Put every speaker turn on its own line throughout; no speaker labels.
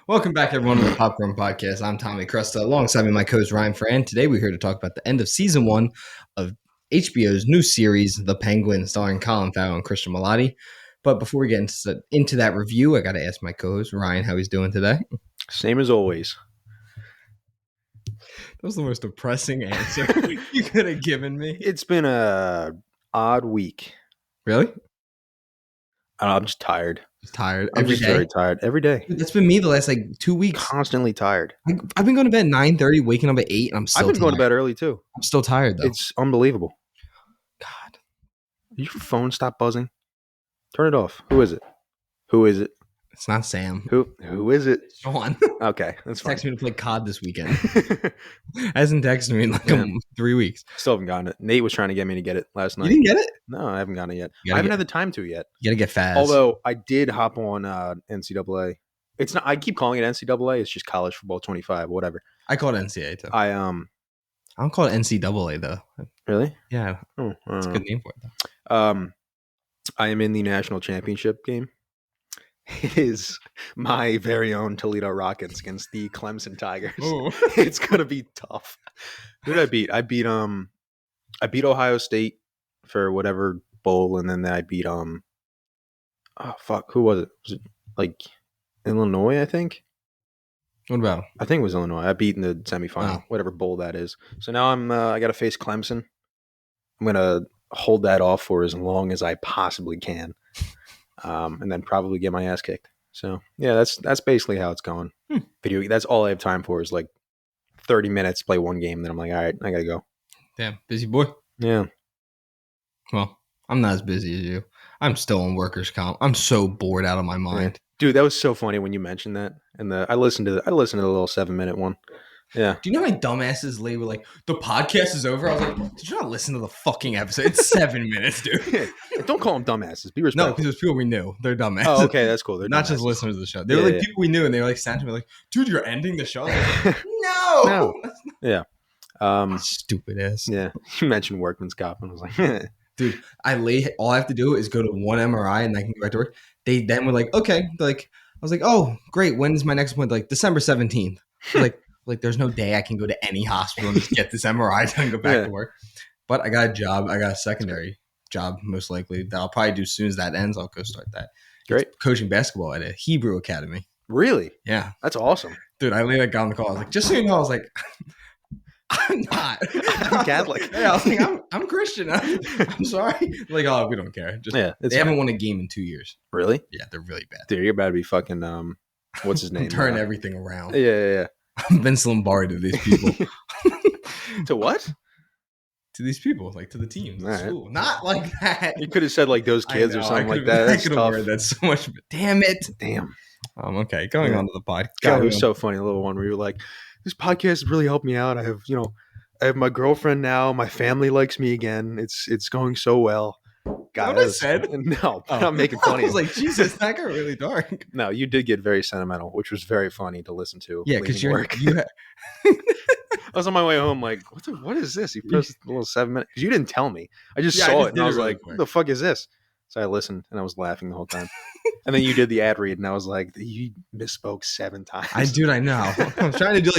Welcome back, everyone, to the Popcorn Podcast. I'm Tommy Cresta, alongside me, my co-host Ryan Fran. Today, we're here to talk about the end of Season 1 of HBO's new series, The Penguin, starring Colin Gallagher and Christian Milotti. But before we get into that review, I got to ask my co-host Ryan how he's doing today.
Same as always.
That was the most depressing answer you could have given me.
It's been a odd week.
Really?
I'm just tired.
Just tired
I'm
every
just
day?
very tired every day.
That's been me the last 2 weeks.
Constantly tired.
I've been going to bed at 9:30, waking up at 8, and I'm still
I've been
tired.
going to bed early too.
I'm still tired, though.
It's unbelievable.
God.
Your phone stop buzzing. Turn it off. Who is it? Who is it?
It's not Sam.
Who is it?
Sean.
Okay, that's fine.
Text me to play COD this weekend. Hasn't texted me in 3 weeks.
Still haven't gotten it. Nate was trying to get me to get it last night.
You didn't get it?
No, I haven't gotten it yet. I haven't had the time to yet.
You gotta get fast.
Although I did hop on NCAA. It's not. I keep calling it NCAA. It's just College Football 25, whatever.
I call it NCAA too.
I
don't call it NCAA though.
Really?
Yeah,
Oh,
it's a good name for it though.
I am in the national championship game. It is my very own Toledo Rockets against the Clemson Tigers.
Ooh.
It's gonna be tough. Who did I beat? I beat Ohio State for whatever bowl, and then I beat oh fuck, who was it? Was it like Illinois? I think.
What about?
I think it was Illinois. I beat in the semifinal, whatever bowl that is. So now I got to face Clemson. I'm gonna hold that off for as long as I possibly can. And then probably get my ass kicked. So yeah, that's basically how it's going. Video. That's all I have time for is 30 minutes, play one game. Then I'm like, all right, I gotta go.
Damn, busy boy.
Yeah.
Well, I'm not as busy as you. I'm still on workers' comp. I'm so bored out of my mind.
Yeah. Dude, that was so funny when you mentioned that. And I listened to the little 7-minute one. Yeah.
Do you know how many dumbasses late were like, the podcast is over? I was like, did you not listen to the fucking episode? It's 7 minutes, dude.
Yeah. Don't call them dumbasses. Be respectful.
No, because it's people we knew. They're dumbasses.
Oh, okay, that's cool. They're
not just listeners of the show. They were people we knew, and they were sent to me dude, you're ending the show? Like, no.
Yeah.
Stupid ass.
Yeah. You mentioned workman's comp, and I was like,
dude, all I have to do is go to one MRI, and I can go back to work. They then were like, okay. I was like, oh, great. When's my next one? December 17th. Like, there's no day I can go to any hospital and just get this MRI done and go back to work. But I got a job. I got a secondary job, most likely, that I'll probably do as soon as that ends. I'll go start that.
Great.
It's coaching basketball at a Hebrew academy.
Really?
Yeah.
That's awesome.
Dude, I later got on the call. I was like, just so you know, I was like, I'm not.
I'm Catholic.
Yeah, I was like, I'm Christian. I'm sorry. Like, oh, we don't care. They haven't won a game in 2 years.
Really?
Yeah, they're really bad.
Dude, you're about to be fucking, what's his name?
Turn everything around.
Yeah.
I'm Vince Lombardi to these people.
To what?
To these people, to the team.
Right.
Not like that.
You could have said those kids or something like that. That's tough.
That's so much. Damn it.
Damn.
Okay, going on to the podcast.
God, it was so funny. A little one where you were like, this podcast has really helped me out. I have my girlfriend now. My family likes me again. It's going so well. God,
what I said?
No, I'm not making fun of you.
I was like, Jesus, that got really dark.
No, you did get very sentimental, which was very funny to listen to.
Yeah, because
I was on my way home like, what is this? You pressed a little 7 minutes. Because you didn't tell me. I just saw it and I was like, what the fuck is this? So I listened and I was laughing the whole time. And then you did the ad read and I was like, you misspoke 7 times.
I know. I'm trying to do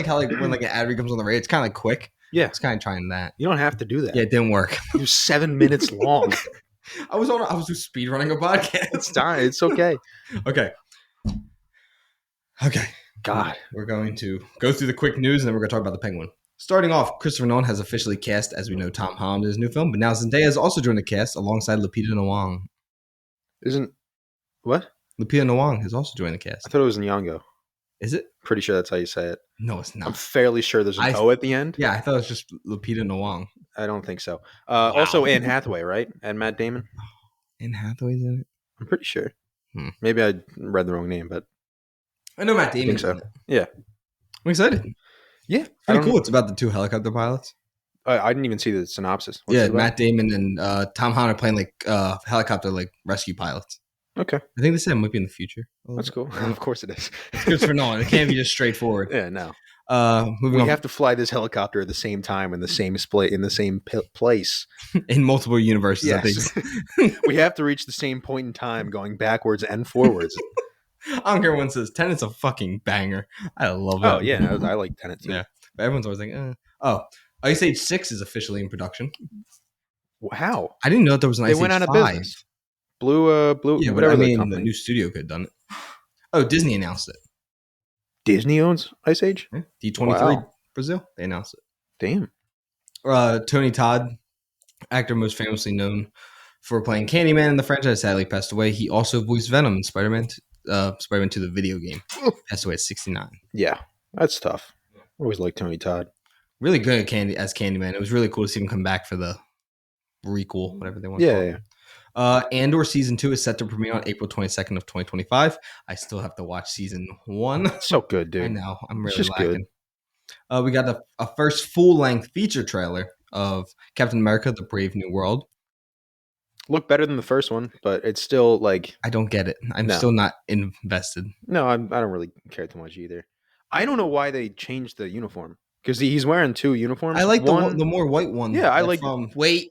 how when an ad read comes on the radio, it's kind of quick.
Yeah.
It's kind of trying that.
You don't have to do that.
Yeah, it didn't work.
It was 7 minutes long.
I was just speed running a podcast.
It's time. It's okay.
Okay.
God.
We're going to go through the quick news and then we're going to talk about the Penguin. Starting off, Christopher Nolan has officially cast, as we know, Tom Holland in his new film, but now Zendaya has also joined the cast alongside Lupita Nyong'o.
What?
Lupita Nyong'o has also joined the cast.
I thought it was Nyong'o.
Is it?
Pretty sure that's how you say it.
No, it's not.
I'm fairly sure there's an O at the end.
Yeah, I thought it was just Lupita Nyong'o.
I don't think so. Also, Anne Hathaway, right? And Matt Damon.
Anne Hathaway's in it?
I'm pretty sure. Maybe I read the wrong name, but
I know Matt Damon.
I think so. Yeah.
I'm excited.
Yeah.
Pretty cool. It's about the 2 helicopter pilots.
I didn't even see the synopsis. What's
Matt Damon and Tom Holland are playing helicopter rescue pilots.
Okay.
I think they said it might be in the future.
That's cool. Of course it is.
It's good for Nolan. It can't be just straightforward.
Yeah, no.
We
have to fly this helicopter at the same time in the same place.
In multiple universes,
yes. I think. We have to reach the same point in time going backwards and forwards.
I don't care what says. Tenet's a fucking banger. I love
Oh
it.
yeah, I like Tenet too.
Yeah, but everyone's always like, oh, Ice Age 6 is officially in production.
How?
I didn't know that there was an
They
Ice
went
Age
out of
5.
business. Blue,
Yeah, but
whatever
I
the
mean, the
company.
new studio could have done it. Oh, Disney announced it.
Disney owns Ice Age?
Yeah. D23
Wow.
Brazil, they announced it.
Damn.
Tony Todd, actor most famously known for playing Candyman in the franchise, sadly passed away. He also voiced Venom in Spider-Man 2, the video game. Passed away at 69.
Yeah, that's tough. I always liked Tony Todd.
Really good as Candyman. It was really cool to see him come back for the requel, whatever they want to call
Yeah.
it. Andor season 2 is set to premiere on April 22nd of 2025. I still have to watch season 1.
It's so good, dude.
I know. I'm
It's
really
just
lacking.
good.
We got a first full-length feature trailer of Captain America: The Brave New World.
Look better than the first one, but it's still like
I don't get it. I'm
No.
still not invested.
no. I don't really care too much either. I don't know why they changed the uniform because he's wearing two uniforms.
I like
one.
the more white one.
Yeah, I
like
like
from wait.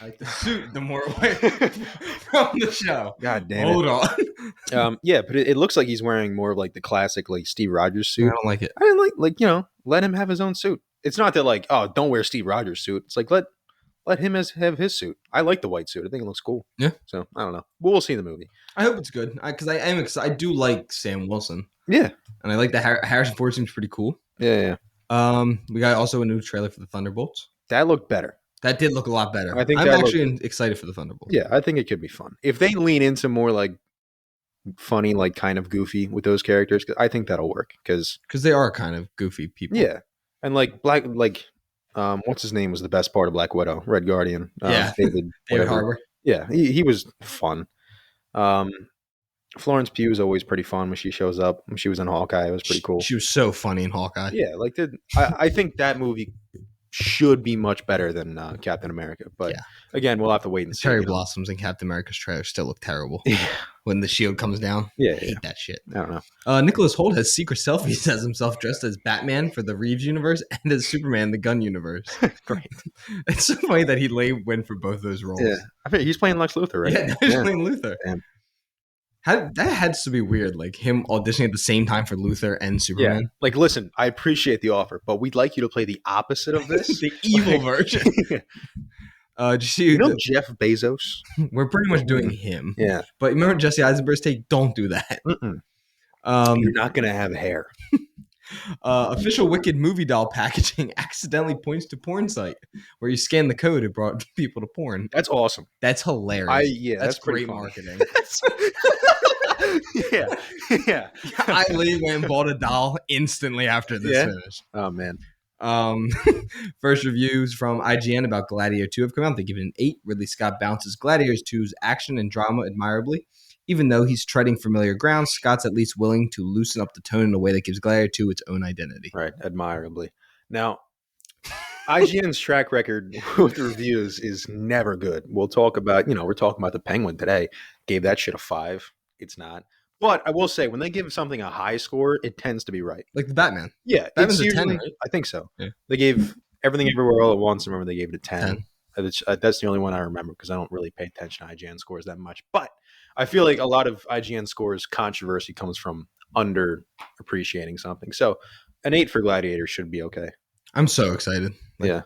I like the suit. The more white from the show.
God damn
Hold
it.
on.
Yeah, but it looks like he's wearing more of like the classic like Steve Rogers
I
suit.
don't like it.
I didn't like let him have his own suit. It's not that like don't wear Steve Rogers suit. It's like let him have his suit. I like the white suit. I think it looks cool.
Yeah.
So I don't know. But we'll see the movie.
I hope it's good because I am excited. I do like Sam Wilson.
Yeah.
And I like that Harrison Ford seems pretty cool.
Yeah.
We got also a new trailer for the Thunderbolts.
That looked better.
That did look a lot better.
I think
I'm actually excited for the Thunderbolts.
Yeah, I think it could be fun if they lean into more like funny, like kind of goofy with those characters. I think that'll work because
they are kind of goofy people.
Yeah, and like what's his name was the best part of Black Widow, Red Guardian. David
Harbour.
Yeah, he was fun. Florence Pugh is always pretty fun when she shows up. When she was in Hawkeye, it was pretty cool.
She was so funny in Hawkeye.
Yeah, like I think that movie should be much better than Captain America. But again, we'll have to wait and see.
Cherry blossoms in Captain America's trailer still look terrible.
Yeah.
When the shield comes down.
Yeah,
I hate that shit.
I don't know.
Nicholas Hoult has secret selfies as himself dressed as Batman for the Reeves universe and as Superman in the Gunn universe.
Great.
It's so funny that he went for both those roles.
Yeah, I think he's playing Lex Luthor, right?
Yeah, he's playing Luthor.
Damn.
That had to be weird, like him auditioning at the same time for Luthor and Superman.
Yeah. Like, listen, I appreciate the offer, but we'd like you to play the opposite of this.
The evil version. Did you see?
Jeff Bezos?
We're pretty much doing him.
Yeah.
But remember Jesse Eisenberg's take? Don't do that.
You're not going to have hair.
Official Wicked movie doll packaging accidentally points to porn site where you scan the code. It brought people to porn.
That's awesome.
That's hilarious.
That's
great
funny.
marketing.
Yeah.
I literally went and bought a doll instantly after this finished.
Oh man.
First reviews from IGN about Gladiator 2 have come out. They give it an 8. Ridley Scott bounces Gladiator 2's action and drama admirably. Even though he's treading familiar ground, Scott's at least willing to loosen up the tone in a way that gives Gladiator 2 its own identity.
Right, admirably. Now, IGN's track record with reviews is never good. We'll talk about, we're talking about The Penguin today. Gave that shit a 5. It's not. But I will say, when they give something a high score, it tends to be right.
Like the Batman.
Yeah.
Batman's
it's
usually,
a 10, right? I think so.
Yeah.
They gave Everything Everywhere All at Once. Remember, they gave it a 10. That's the only one I remember because I don't really pay attention to IGN scores that much. But I feel like a lot of IGN scores controversy comes from under appreciating something. So an 8 for Gladiator should be okay.
I'm so excited.
Yeah.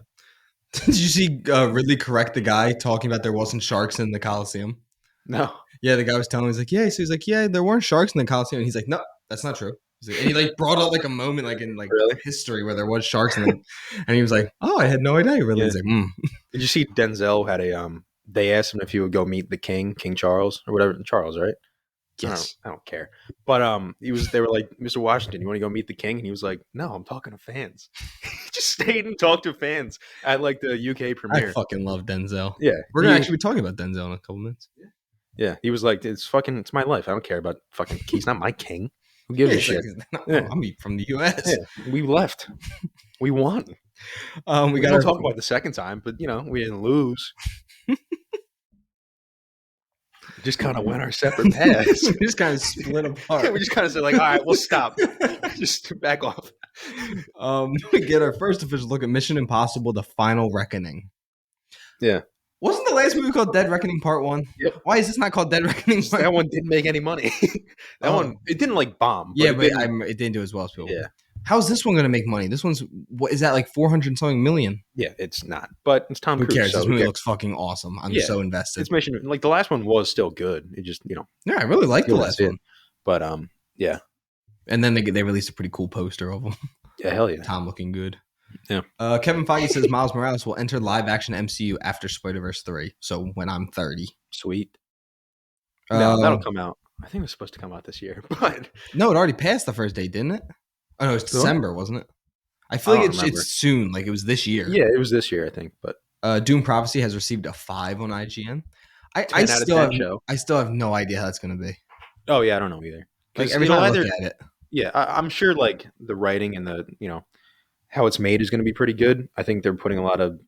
Did you see Ridley correct the guy talking about there wasn't sharks in the Coliseum?
No.
Yeah, the guy was telling him, he's like, there weren't sharks in the Coliseum. And he's like, no, that's not true. He's like, and he brought up like a moment like in
really?
history where there was sharks in it. And he was like, oh, I had no idea. Ridley's like,
Did you see Denzel had they asked him if he would go meet the King Charles or whatever. Charles, right?
Yes.
I don't care. But they were like, Mr. Washington, you want to go meet the King? And he was like, no, I'm talking to fans. He just stayed and talked to fans at like the UK premiere.
I fucking love Denzel.
Yeah.
We're going to actually be talking about Denzel in a couple minutes.
Yeah. He was like, it's my life. I don't care about fucking, he's not my king. Who gives a shit?
I'm from the US.
Yeah. We left. We won. We got to talk about the second time, but we didn't lose. Just kind of went our separate paths.
We just kind of split apart.
We just kind of said, like, all right, we'll stop. Just back off.
We get our first official look at Mission Impossible: The Final Reckoning.
Yeah.
Wasn't the last movie called Dead Reckoning Part 1?
Yep.
Why is this not called Dead Reckoning Part
That one didn't make any money. That one, it didn't like bomb.
Yeah,
but
it didn't do as well as people.
Yeah.
How's this one going to make money? This one's, what is that, like 400 something million?
Yeah, it's not. But it's Tom
Who
Cruise.
cares?
So
This movie looks fucking awesome. I'm so invested.
It's mission. Like the last one was still good. It just,
Yeah, I really liked the last one.
But yeah.
And then they released a pretty cool poster of him.
Yeah, hell yeah.
Tom looking good.
Yeah.
Kevin Feige says Miles Morales will enter live action MCU after Spider-Verse 3. So when I'm 30.
Sweet. No, that'll come out. I think it was supposed to come out this year, but
no, it already passed the first date, didn't it? Oh no, it's December, wasn't it? I feel like it's soon. Like it was this year.
Yeah, it was this year, I think. But
Doom Prophecy has received a 5 on IGN. I still have no idea how that's going to be.
Oh yeah, I don't know either.
Like every time I look at it,
yeah, I'm sure like the writing and the how it's made is going to be pretty good. I think they're putting a lot of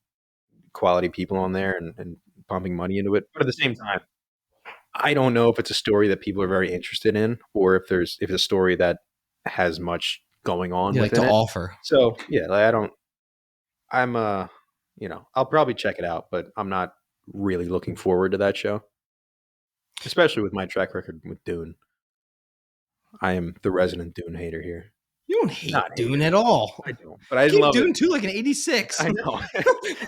quality people on there and pumping money into it. But at the same time, I don't know if it's a story that people are very interested in, or if it's a story that has much going on
like to offer.
So yeah, like I'll probably check it out, but I'm not really looking forward to that show, especially with my track record with Dune. I am the resident Dune hater here.
You don't hate Dune at all.
I don't, but I love
Dune 2 like an 86.
I know.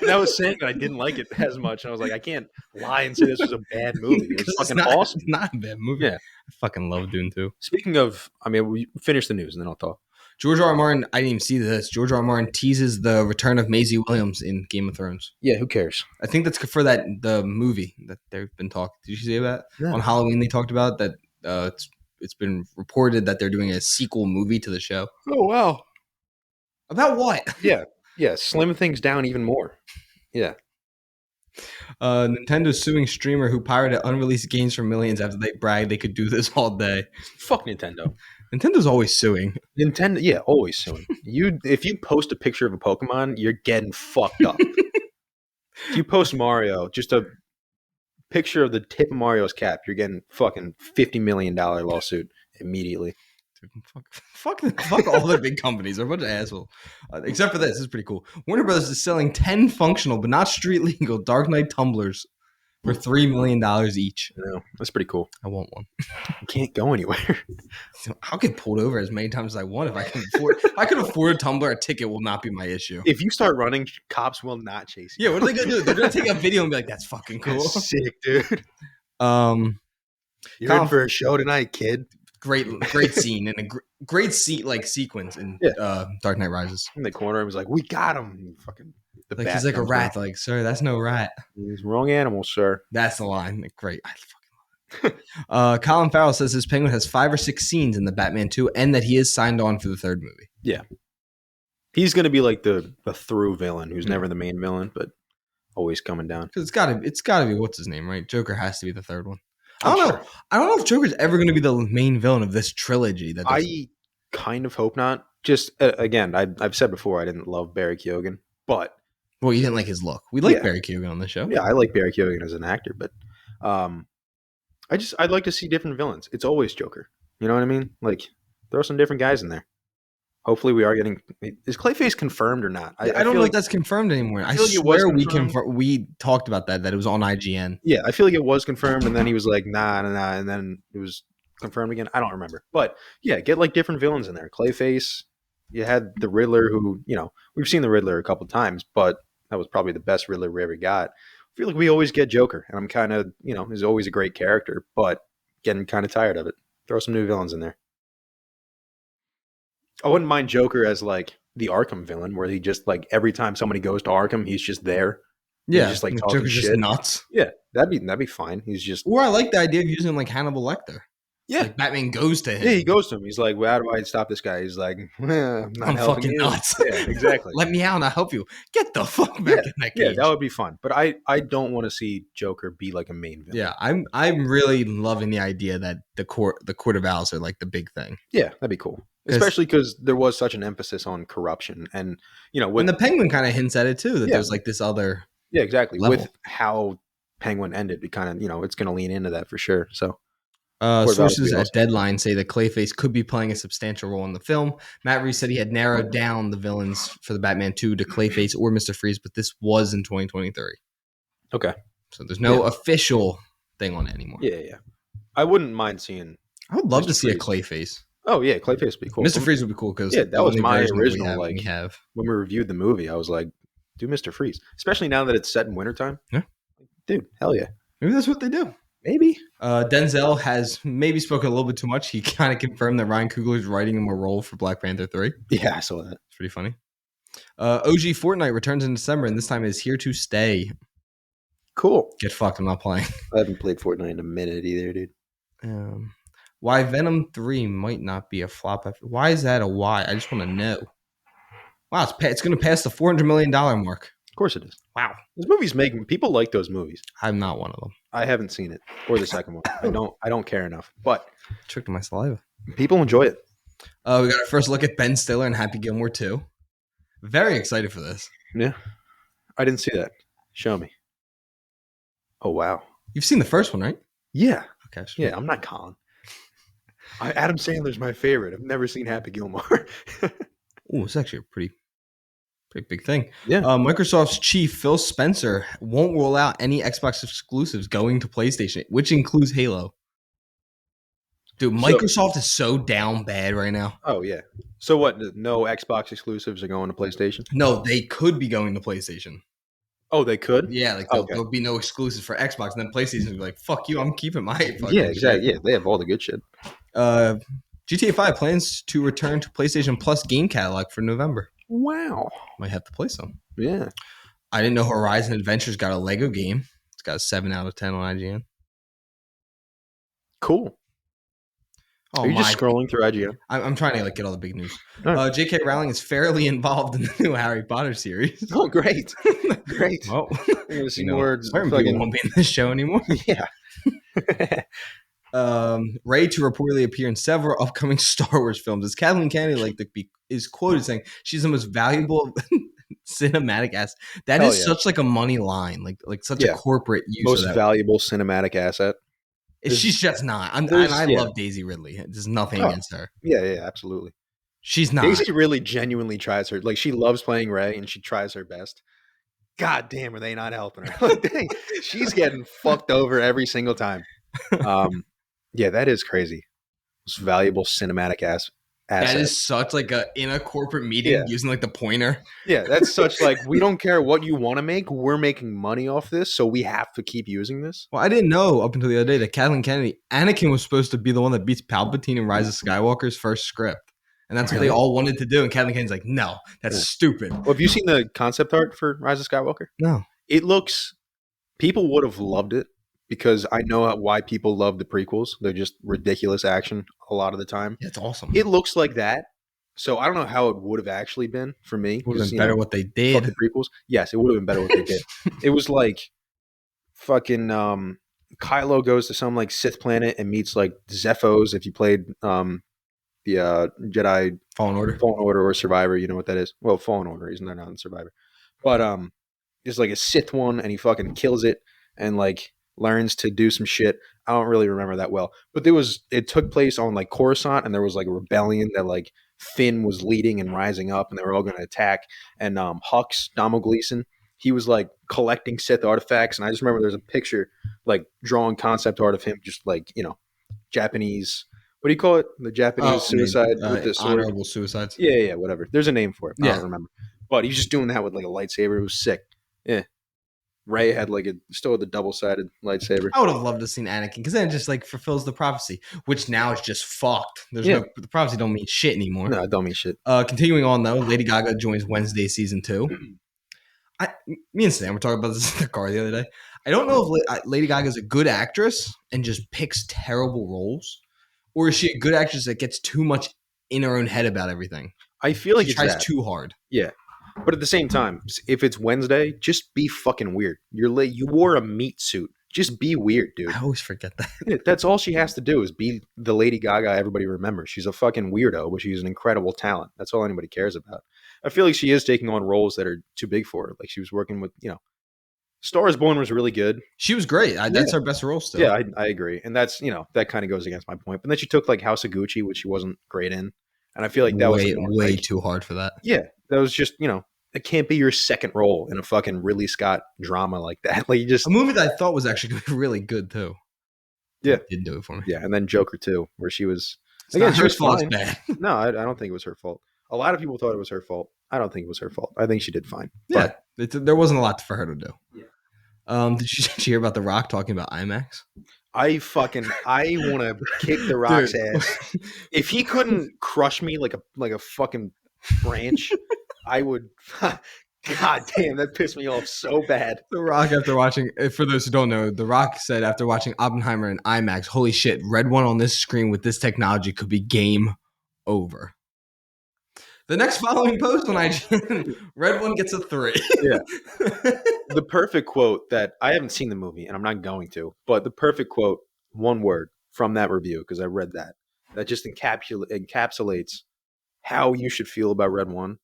And I was saying that I didn't like it as much, and I was like, I can't lie and say this was a bad movie. It's fucking awesome.
It's not a bad movie.
Yeah,
I fucking love Dune 2.
Speaking of, we finish the news and then I'll talk.
George R. R. Martin, I didn't even see this. George R. R. Martin teases the return of Maisie Williams in Game of Thrones.
Yeah, who cares?
I think that's for the movie that they've been talking. Did you see that? Yeah. On Halloween they talked about that. It's been reported that they're doing a sequel movie to the show.
Oh wow!
About what?
Yeah. Slim things down even more. Yeah.
Nintendo's suing streamer who pirated unreleased games for millions after they bragged they could do this all day.
Fuck Nintendo.
Nintendo's always suing.
Nintendo, yeah, always suing. If you post a picture of a Pokemon, you're getting fucked up. If you post Mario, just a picture of the tip of Mario's cap, you're getting fucking $50 million lawsuit immediately.
Dude, fuck all the big companies. They're a bunch of assholes. Except for this. This is pretty cool. Warner Brothers is selling 10 functional but not street legal Dark Knight tumblers for $3 million each.
Yeah, that's pretty cool.
I want one.
You can't go anywhere.
I'll get pulled over as many times as I want if I can afford. If I can afford a tumbler, a ticket will not be my issue.
If you start running, cops will not chase you.
Yeah, what are they gonna do? They're gonna take a video and be like, "That's fucking cool,
that's sick, dude."
You're
in for a show tonight, kid.
Great scene and a great sequence in Dark Knight Rises.
In the corner, I was like, "We got him!" Fucking.
He's like a rat. Like, sir, that's no rat.
He's the wrong animal, sir.
That's the line. Like, great. I fucking love it. Colin Farrell says his Penguin has 5 or 6 scenes in the Batman 2 and that he is signed on for the 3rd movie.
Yeah. He's going to be like the through villain who's never the main villain, but always coming down.
Because it's gotta be, what's his name, right? Joker has to be the 3rd one. I don't know. I don't know if Joker's ever going to be the main villain of this trilogy.
I kind of hope not. Just, again, I've said before I didn't love Barry Keoghan, but...
Well, you didn't like his look. We like Barry Keoghan on the show.
Yeah, I like Barry Keoghan as an actor, but I'd like to see different villains. It's always Joker. You know what I mean? Like, throw some different guys in there. Hopefully we are getting... Is Clayface confirmed or not?
I don't know if that's confirmed anymore. I swear we talked about that it was on IGN.
Yeah, I feel like it was confirmed, and then he was like, nah, and then it was confirmed again. I don't remember. But, yeah, get, like, different villains in there. Clayface, you had the Riddler who, we've seen the Riddler a couple times, but that was probably the best Riddler we ever got. I feel like we always get Joker, and I'm kind of, he's always a great character, but getting kind of tired of it. Throw some new villains in there. I wouldn't mind Joker as, like, the Arkham villain, where he just, like, every time somebody goes to Arkham, he's just there.
Yeah.
He's just, like, talking
Joker's
shit.
Just nuts.
Yeah, that'd be fine. He's just...
Or I like the idea of using him like Hannibal Lecter.
Yeah.
Like Batman goes to him.
Yeah, he goes to him. He's like, well, how do I stop this guy? He's like, I'm
fucking nuts.
Yeah, exactly.
Let me out and I'll help you. Get the fuck back in that cage.
Yeah, that would be fun. But I don't want to see Joker be like a main villain.
Yeah, I'm really loving the idea that the court of owls are like the big thing.
Yeah, that'd be cool. Especially because there was such an emphasis on corruption. And,
when the Penguin kind of hints at it too, that there's like this other...
Yeah, exactly.
level.
With how Penguin ended, it kind of, it's going to lean into that for sure. So...
sources at Deadline say that Clayface could be playing a substantial role in the film. Matt Reeves said he had narrowed down the villains for the Batman 2 to Clayface or Mr. Freeze, but this was in 2023.
Okay.
So there's no official thing on it anymore.
Yeah. I wouldn't mind seeing.
I would love
Mr.
to see a
Freeze.
Clayface.
Oh yeah, Clayface would be cool.
Mr. Freeze would be cool because
Yeah,
the
that was
only
my
version
original.
we have.
When we reviewed the movie, I was like, "Do Mr. Freeze," especially now that it's set in wintertime.
Yeah,
dude, hell yeah.
Maybe that's what they do.
Maybe.
Denzel has maybe spoken a little bit too much. He kind of confirmed that Ryan Coogler is writing him a role for Black Panther 3.
Yeah, I saw that.
It's pretty funny. OG Fortnite returns in December, and this time is here to stay.
Cool.
Get fucked, I'm not playing.
I haven't played Fortnite in a minute either, dude.
Why Venom 3 might not be a flop. Why is that a why? I just want to know. Wow, it's going to pass the $400 million mark.
Of course it is.
Wow.
Those movies people like those movies.
I'm not one of them.
I haven't seen it or the second one. I don't care enough. But
tricked my saliva.
People enjoy it.
We got our first look at Ben Stiller and Happy Gilmore 2. Very excited for this.
Yeah. I didn't see that. Show me. Oh, wow.
You've seen the first one, right?
Yeah.
Okay.
Sure. Yeah, I'm not Colin. Adam Sandler's my favorite. I've never seen Happy Gilmore.
Oh, it's actually a pretty big thing.
Yeah.
Microsoft's chief, Phil Spencer, won't roll out any Xbox exclusives going to PlayStation, which includes Halo. Dude, Microsoft is so down bad right now.
Oh, yeah. So what? No Xbox exclusives are going to PlayStation?
No, they could be going to PlayStation.
Oh, they could?
Yeah, like there'll be no exclusives for Xbox, and then PlayStation will be like, fuck you, I'm keeping my fucking
Yeah, exactly.
shit.
Yeah, they have all the good shit.
GTA 5 plans to return to PlayStation Plus game catalog for November.
Wow.
Might have to play some.
Yeah.
I didn't know Horizon Adventures got a Lego game. It's got a 7 out of 10 on IGN.
Cool. Are you just scrolling through IGN?
I'm trying to get all the big news. J.K. Rowling is fairly involved in the new Harry Potter series.
Oh, great. Great.
Well,
I'm going to see more.
Certain people won't be in this show anymore.
Yeah.
Rey to reportedly appear in several upcoming Star Wars films. As Kathleen Kennedy is quoted saying she's the most valuable cinematic asset. That is such a money line, like such a corporate use.
Most valuable cinematic asset.
She's just not. I love Daisy Ridley. There's nothing against her.
Yeah, absolutely.
She's not.
Daisy really genuinely tries her. Like, she loves playing Rey, and she tries her best. God damn, are they not helping her? Like, dang, she's getting fucked over every single time. Yeah, that is crazy. Most valuable cinematic asset.
That is such in a corporate meeting using the pointer.
Yeah, that's such we don't care what you want to make. We're making money off this, so we have to keep using this.
Well, I didn't know up until the other day that Kathleen Kennedy, Anakin was supposed to be the one that beats Palpatine in Rise of Skywalker's first script. And that's what they all wanted to do. And Kathleen Kennedy's like, no, that's stupid.
Well, have you seen the concept art for Rise of Skywalker?
No.
People would have loved it. Because I know why people love the prequels. They're just ridiculous action a lot of the time.
Yeah, it's awesome.
It looks like that. So I don't know how it would have actually been for me.
It would have been better what they did.
The prequels. Yes, it would have been better what they did. It was like fucking Kylo goes to some Sith planet and meets Zephos if you played the Jedi
Fallen
Order or Survivor. You know what that is? Well, Fallen Order. He's not in Survivor. But it's a Sith one and he fucking kills it and learns to do some shit. I don't really remember that well, but it took place on Coruscant, and there was a rebellion that Finn was leading and rising up, and they were all going to attack. And Hux, Donald Gleason, he was collecting Sith artifacts, and I just remember there's a picture drawing concept art of him just Japanese. What do you call it? The Japanese suicide with the sword.
Honorable suicides.
Yeah, whatever. There's a name for it. I don't remember. But he's just doing that with a lightsaber. It was sick. Yeah. Rey had still had the double-sided lightsaber.
I would have loved to have seen Anakin because then it just fulfills the prophecy, which now is just fucked. The prophecy don't mean shit anymore.
No, it don't mean shit.
Continuing on though, Lady Gaga joins Wednesday season 2. Me and Sam were talking about this in the car the other day. I don't know if Lady Gaga is a good actress and just picks terrible roles, or is she a good actress that gets too much in her own head about everything?
I feel like
she tries too hard.
Yeah. But at the same time, if it's Wednesday, just be fucking weird. You wore a meat suit. Just be weird, dude.
I always forget that.
Yeah, that's all she has to do is be the Lady Gaga everybody remembers. She's a fucking weirdo, but she's an incredible talent. That's all anybody cares about. I feel like she is taking on roles that are too big for her. She was working with, Star is Born was really good.
She was great. That's her best role still.
Yeah, I agree. And that's, that kind of goes against my point. But then she took House of Gucci, which she wasn't great in. And I feel like that was
way too hard for that.
Yeah, that was just, it can't be your second role in a fucking Ridley Scott drama like that. Like you just
A movie that I thought was actually going to be really good too.
Yeah.
Didn't do it for me.
Yeah, and then Joker 2, where she was
It's not her fault.
fine.
It's bad.
No, I don't think it was her fault. A lot of people thought it was her fault. I don't think it was her fault. I think she did fine.
Yeah, there wasn't a lot for her to do.
Yeah.
Did you hear about The Rock talking about IMAX?
I want to kick The Rock's ass. If he couldn't crush me like a fucking branch, I would. God damn, that pissed me off so bad.
The Rock, after watching, for those who don't know, The Rock said after watching Oppenheimer in IMAX, holy shit, Red One on this screen with this technology could be game over. The next following post on IGN, Red One gets a 3.
Yeah. The perfect quote that I haven't seen the movie and I'm not going to, but the perfect quote, one word from that review, because I read that just encapsulates how you should feel about Red One.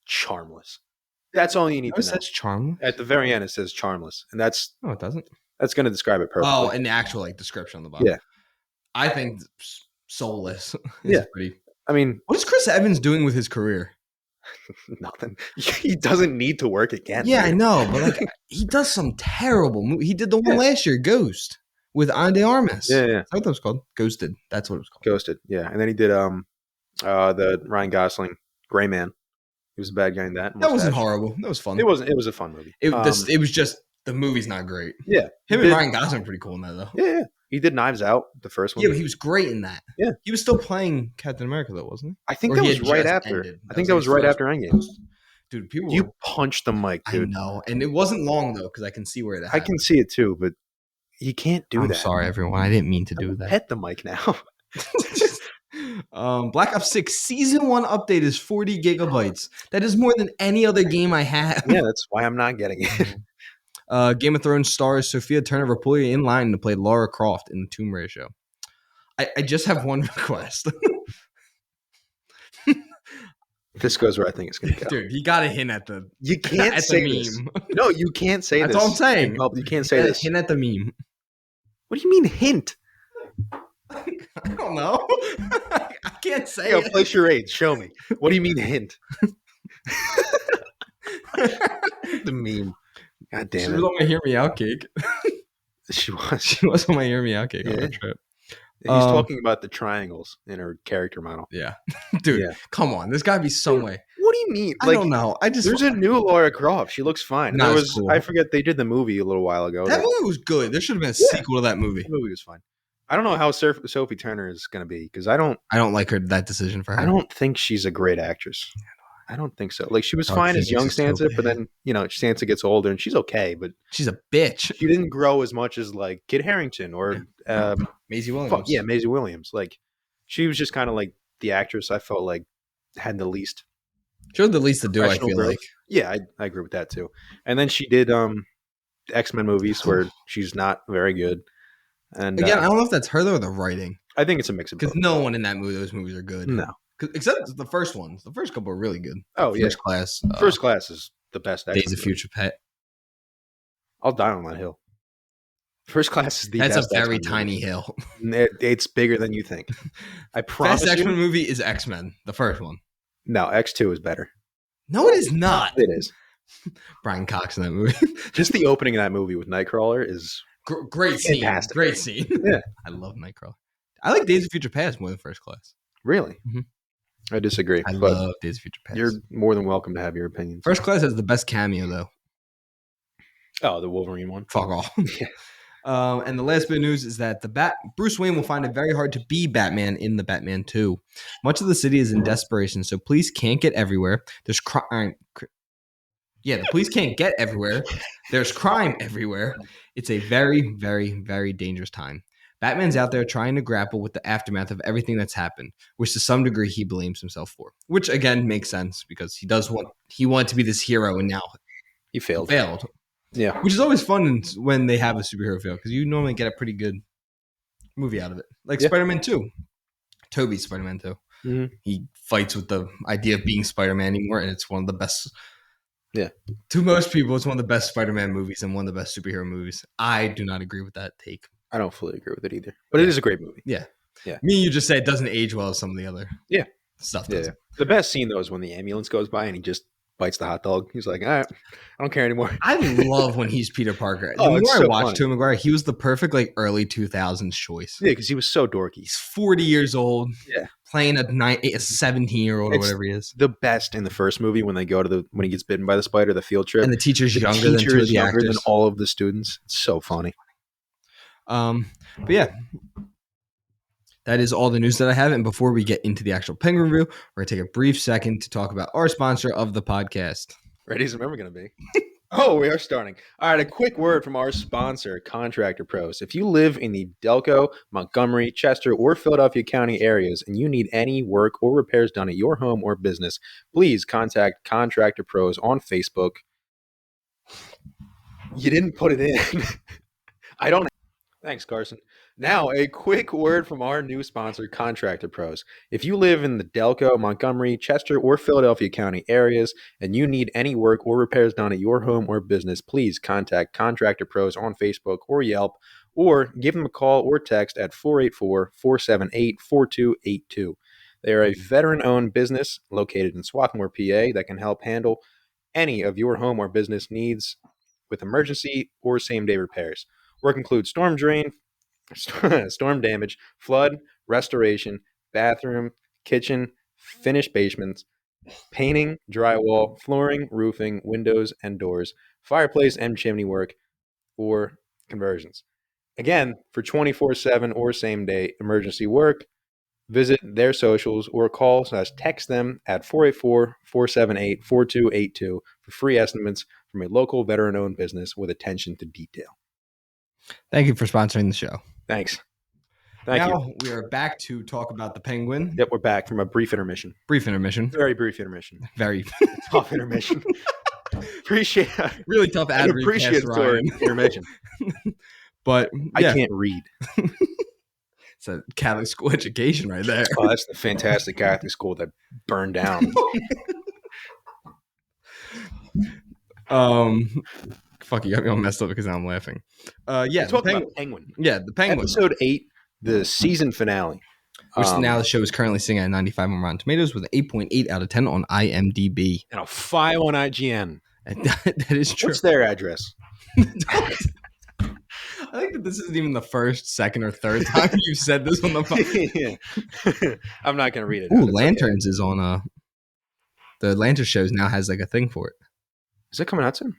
Charmless. That's all you need to know. It
says charmless?
At the very end, it says charmless. And
no, it doesn't.
That's going to describe it perfectly.
Oh, and the actual description on the bottom.
Yeah.
I think soulless
is
pretty.
I mean,
what is Chris Evans doing with his career?
Nothing. He doesn't need to work again.
Yeah, dude. I know, but he does some terrible movie. He did the one last year, Ghost, with Ana de Armas.
Yeah.
That's what that was called. Ghosted. That's what it was called.
Ghosted. Yeah, and then he did the Ryan Gosling Gray Man. He was the bad guy in that.
That wasn't horrible. That was fun.
It was a fun movie.
It was just the movie's not great.
Yeah,
him and Ryan Gosling are pretty cool in that though.
Yeah. He did Knives Out, the first one.
Yeah, but he was great in that.
Yeah.
He was still playing Captain America, though, wasn't he?
I think that was right after. I think that was right after Endgame.
Dude,
you punched the mic, dude.
I know. And it wasn't long, though, because I can see where it happened.
I can see it, too, but you can't do that.
I'm sorry, everyone. I didn't mean to do that.
Pet the mic now.
Black Ops 6 Season 1 update is 40 gigabytes. That is more than any other game I have.
Yeah, that's why I'm not getting it.
Game of Thrones stars Sophia Turner-Rapulli in line to play Lara Croft in the Tomb Raider show. I just have one request.
This goes where I think it's going to go.
Dude, you got to hint at the
You can't say this. No, you can't say
That's
this.
all I'm saying.
No, you can't say this.
Hint at the meme.
What do you mean hint?
I don't know. I can't say
Yo,
it.
place your age. Show me. What do you mean hint? The meme. God damn it.
She was on my Hear Me Out cake.
She was.
She was on my Hear Me Out cake on her trip.
He's talking about the triangles in her character model.
Yeah. Dude, come on. There's got to be some way.
What do you mean?
I don't know.
There's a new Lara Croft. She looks fine.
Cool.
I forget, they did the movie a little while ago.
That movie was good. There should have been a sequel to that movie.
The movie was fine. I don't know how Sophie Turner is going to be, because I don't
like that decision for her.
I don't think she's a great actress. I don't think so. Like, she was fine as young Sansa, but then, Sansa gets older and she's okay, but
she's a bitch.
She didn't grow as much as like Kit Harington or
Maisie Williams.
Maisie Williams. Like, she was just kind of like the actress I felt like had the least.
She had the least to do, I feel
growth.
like.
Yeah, I agree with that too. And then she did X-Men movies where she's not very good. And
again, I don't know if that's her though or the writing.
I think it's a mix of both.
Because no one in those movies are good.
No.
Except the first ones. The first couple are really good.
Oh,
First Class.
First Class is the best.
Days of Future Pet.
I'll die on that hill. First Class is the best.
That's a very tiny hill.
It's bigger than you think. I promise you.
Best X-Men movie is X-Men, the first one.
No, X2 is better.
No, it is not.
It is.
Brian Cox in that movie.
Just the opening of that movie with Nightcrawler is
great scene.
Fantastic.
Great scene.
Yeah.
I love Nightcrawler. I like Days of Future Past more than First Class.
Really?
Mm-hmm.
I disagree.
I love Days of Future Past.
You're more than welcome to have your opinions.
First Class has the best cameo, though.
Oh, the Wolverine one?
Fuck off. And the last bit of news is that Bruce Wayne will find it very hard to be Batman in the Batman 2. Much of the city is in desperation, so police can't get everywhere. There's crime. Yeah, the police can't get everywhere. There's crime everywhere. It's a very, very, very dangerous time. Batman's out there trying to grapple with the aftermath of everything that's happened, which to some degree he blames himself for. Which again makes sense because he wanted to be this hero and now
he failed. Yeah,
which is always fun when they have a superhero fail because you normally get a pretty good movie out of it, like Spider-Man 2. Tobey's Spider-Man 2.
Mm-hmm.
He fights with the idea of being Spider-Man anymore, and it's one of the best.
Yeah,
to most people, it's one of the best Spider-Man movies and one of the best superhero movies. I do not agree with that take.
I don't fully agree with it either, but it is a great movie.
Yeah. Me and you just say it doesn't age well as some of the other stuff does.
The best scene though is when the ambulance goes by and he just bites the hot dog. He's like, all right, I don't care anymore.
I love when he's Peter Parker. The
Oh, it's
more I
so
watch
funny.
Tobey Maguire, he was the perfect like early 2000s choice.
Yeah, because he was so dorky.
He's 40 years old,
Yeah,
playing a 17-year-old or
it's
whatever he is.
the best in the first movie when they go to when he gets bitten by the spider, the field trip.
And the teacher's
The
younger than
teacher
two of
is
the
younger than
actors.
all of the students. It's so funny.
But yeah, that is all the news that I have. And before we get into the actual Penguin review, we're going to take a brief second to talk about our sponsor of the podcast.
Ready as I'm ever going to be. Oh, we are starting. All right, a quick word from our sponsor, Contractor Pros. If you live in the Delco, Montgomery, Chester, or Philadelphia County areas and you need any work or repairs done at your home or business, please contact Contractor Pros on Facebook. You didn't put it in. I don't. Thanks, Carson. Now, a quick word from our new sponsor, Contractor Pros. If you live in the Delco, Montgomery, Chester, or Philadelphia County areas and you need any work or repairs done at your home or business, please contact Contractor Pros on Facebook or Yelp, or give them a call or text at 484-478-4282. They are a veteran-owned business located in Swarthmore, PA, that can help handle any of your home or business needs with emergency or same-day repairs. Work includes storm drain, storm damage, flood, restoration, bathroom, kitchen, finished basements, painting, drywall, flooring, roofing, windows and doors, fireplace and chimney work, or conversions. Again, for 24/7 or same day emergency work, visit their socials or call/text them at 484-478-4282 for free estimates from a local veteran-owned business with attention to detail.
Thank you for sponsoring the show.
Thanks. Thank you.
Now we are back to talk about the Penguin.
Yep, we're back from a brief intermission.
Brief intermission.
Very brief intermission.
Very
Tough intermission. Appreciate
really tough ad read
appreciate
past
for
Ryan.
intermission.
But yeah,
I can't read.
it's a Catholic school education right there.
Oh, that's the fantastic Catholic school that burned down.
Fuck, you got me all messed up because now I'm laughing. Yeah,
Talk about Penguin.
Yeah, the Penguin.
Episode 8, the season finale.
Which now the show is currently sitting at 95 on Rotten Tomatoes with an 8.8 out of 10 on IMDb.
And a 5 on IGN.
And that is true.
What's their address?
I think that this isn't even the first, second, or third time you've said this on the phone.
Yeah. I'm not going to read it.
Ooh, Lanterns is on the Lantern shows now has like a thing for it.
Is it coming out soon?